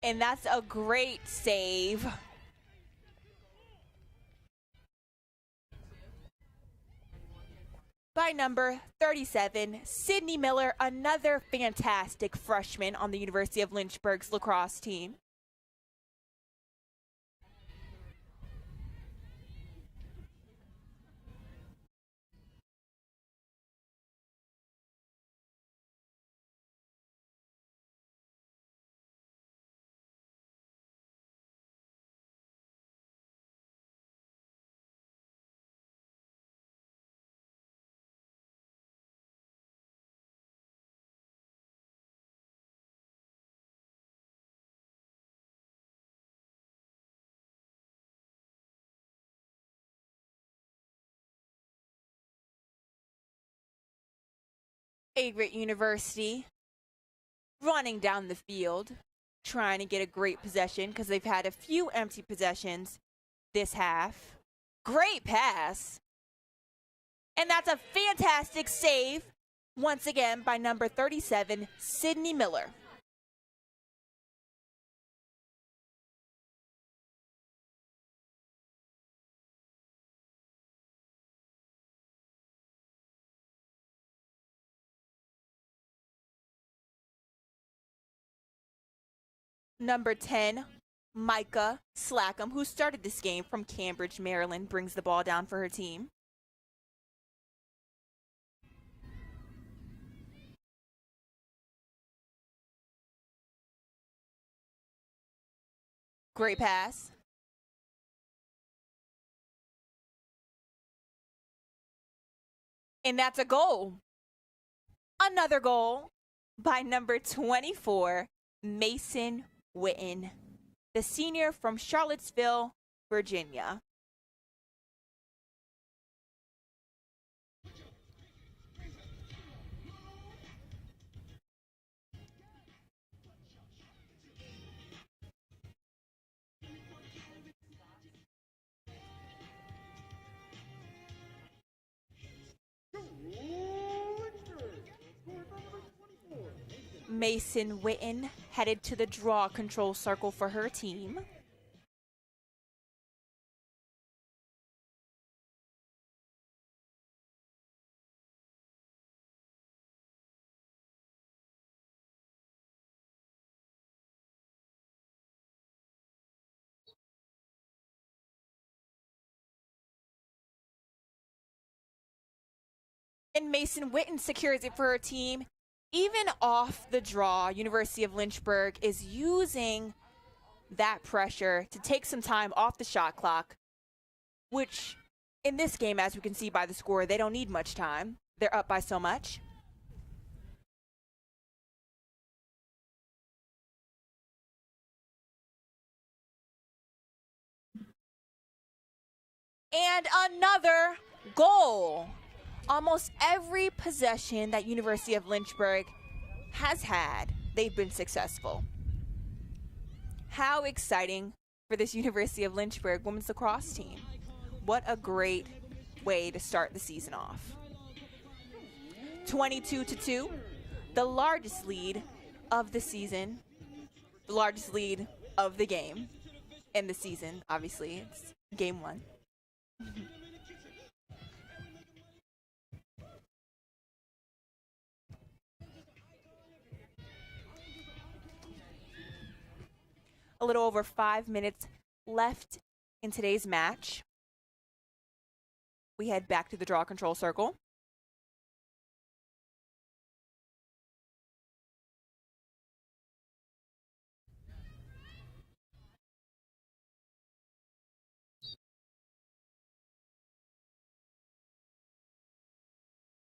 And that's a great save. By number 37, Sydney Miller, another fantastic freshman on the University of Lynchburg's lacrosse team. Averett University running down the field, trying to get a great possession because they've had a few empty possessions this half. Great pass. And that's a fantastic save, once again, by number 37, Sydney Miller. Number 10, Micah Slackham, who started this game from Cambridge, Maryland, brings the ball down for her team. Great pass. And that's a goal. Another goal by number 24, Mason Witten, the senior from Charlottesville, Virginia. Mason Witten headed to the draw control circle for her team. And Mason Witten secures it for her team. Even off the draw, University of Lynchburg is using that pressure to take some time off the shot clock, which in this game, as we can see by the score, they don't need much time. They're up by so much. And another goal. Almost every possession that University of Lynchburg has had, they've been successful. How exciting for this University of Lynchburg women's lacrosse team. What a great way to start the season off. 22-2, the largest lead of the season, the largest lead of the game in the season, obviously. It's game one. A little over 5 minutes left in today's match. We head back to the draw control circle.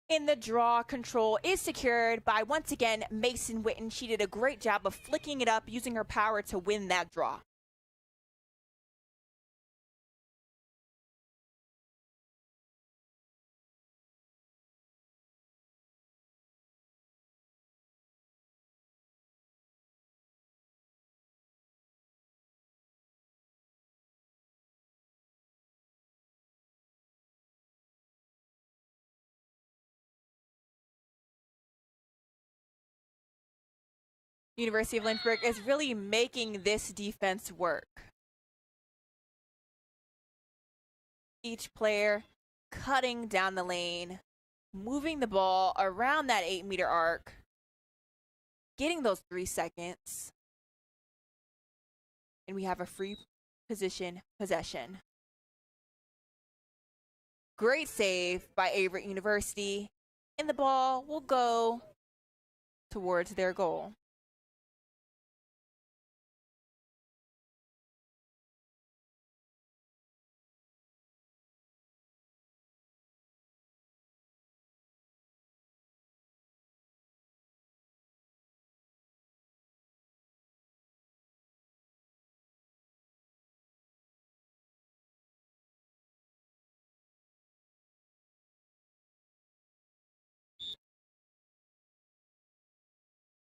In the draw, control is secured by, once again, Mason Witten. She did a great job of flicking it up, using her power to win that draw. University of Lynchburg is really making this defense work. Each player cutting down the lane, moving the ball around that 8-meter arc, getting those 3 seconds. And we have a free position possession. Great save by Averett University, and the ball will go towards their goal.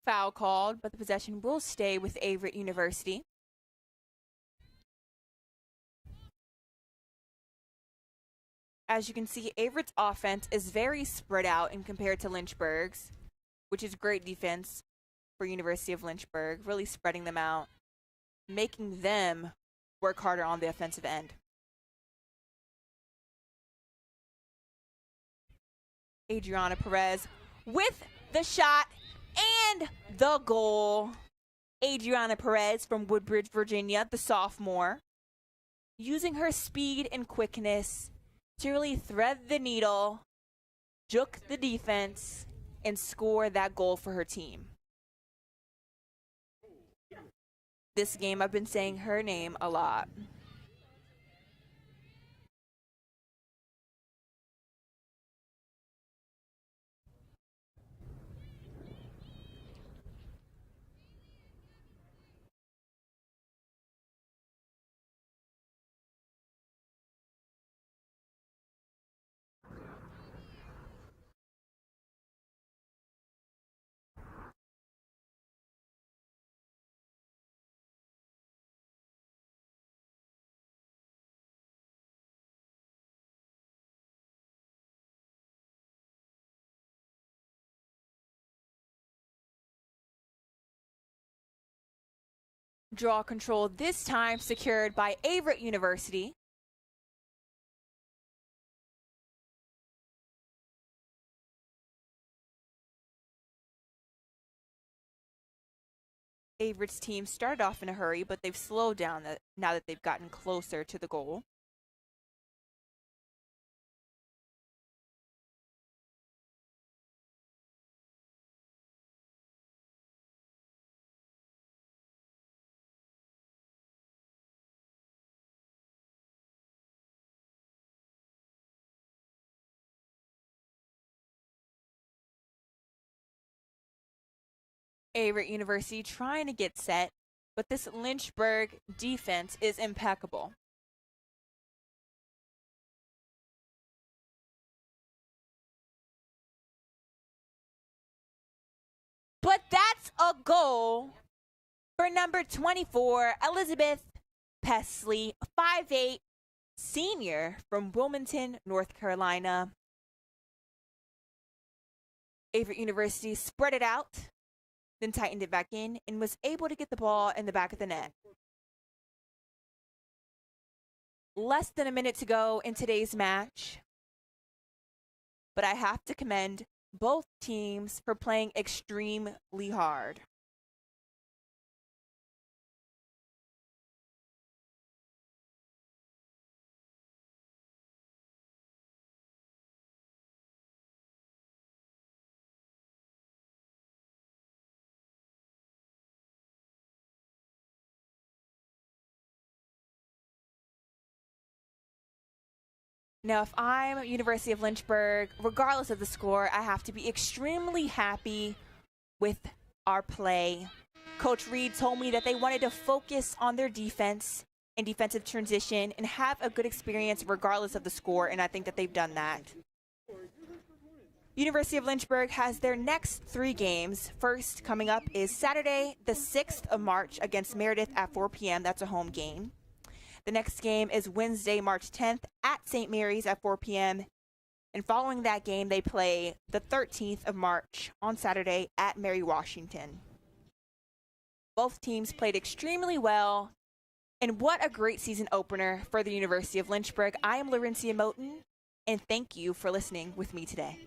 Foul called, but the possession will stay with Averett University. As you can see, Averett's offense is very spread out in compared to Lynchburg's, which is great defense for University of Lynchburg, really spreading them out, making them work harder on the offensive end. Adriana Perez with the shot and the goal. Adriana Perez from Woodbridge, Virginia, the sophomore, using her speed and quickness to really thread the needle, juke the defense, and score that goal for her team. This game, I've been saying her name a lot. Draw control this time secured by Averett University. Averett's team started off in a hurry, but they've slowed down now that they've gotten closer to the goal. Averett University trying to get set, but this Lynchburg defense is impeccable. But that's a goal For number 24, Elizabeth Pesley, 5'8", senior from Wilmington, North Carolina. Averett University spread it out, then tightened it back in, and was able to get the ball in the back of the net. Less than a minute to go in today's match, but I have to commend both teams for playing extremely hard. Now, if I'm University of Lynchburg, regardless of the score, I have to be extremely happy with our play. Coach Reed told me that they wanted to focus on their defense and defensive transition and have a good experience regardless of the score, and I think that they've done that. University of Lynchburg has their next 3 games. First coming up is Saturday, the 6th of March against Meredith at 4 p.m. That's a home game. The next game is Wednesday, March 10th at St. Mary's at 4 p.m. And following that game, they play the 13th of March on Saturday at Mary Washington. Both teams played extremely well. And what a great season opener for the University of Lynchburg. I am Laurencia Moten, and thank you for listening with me today.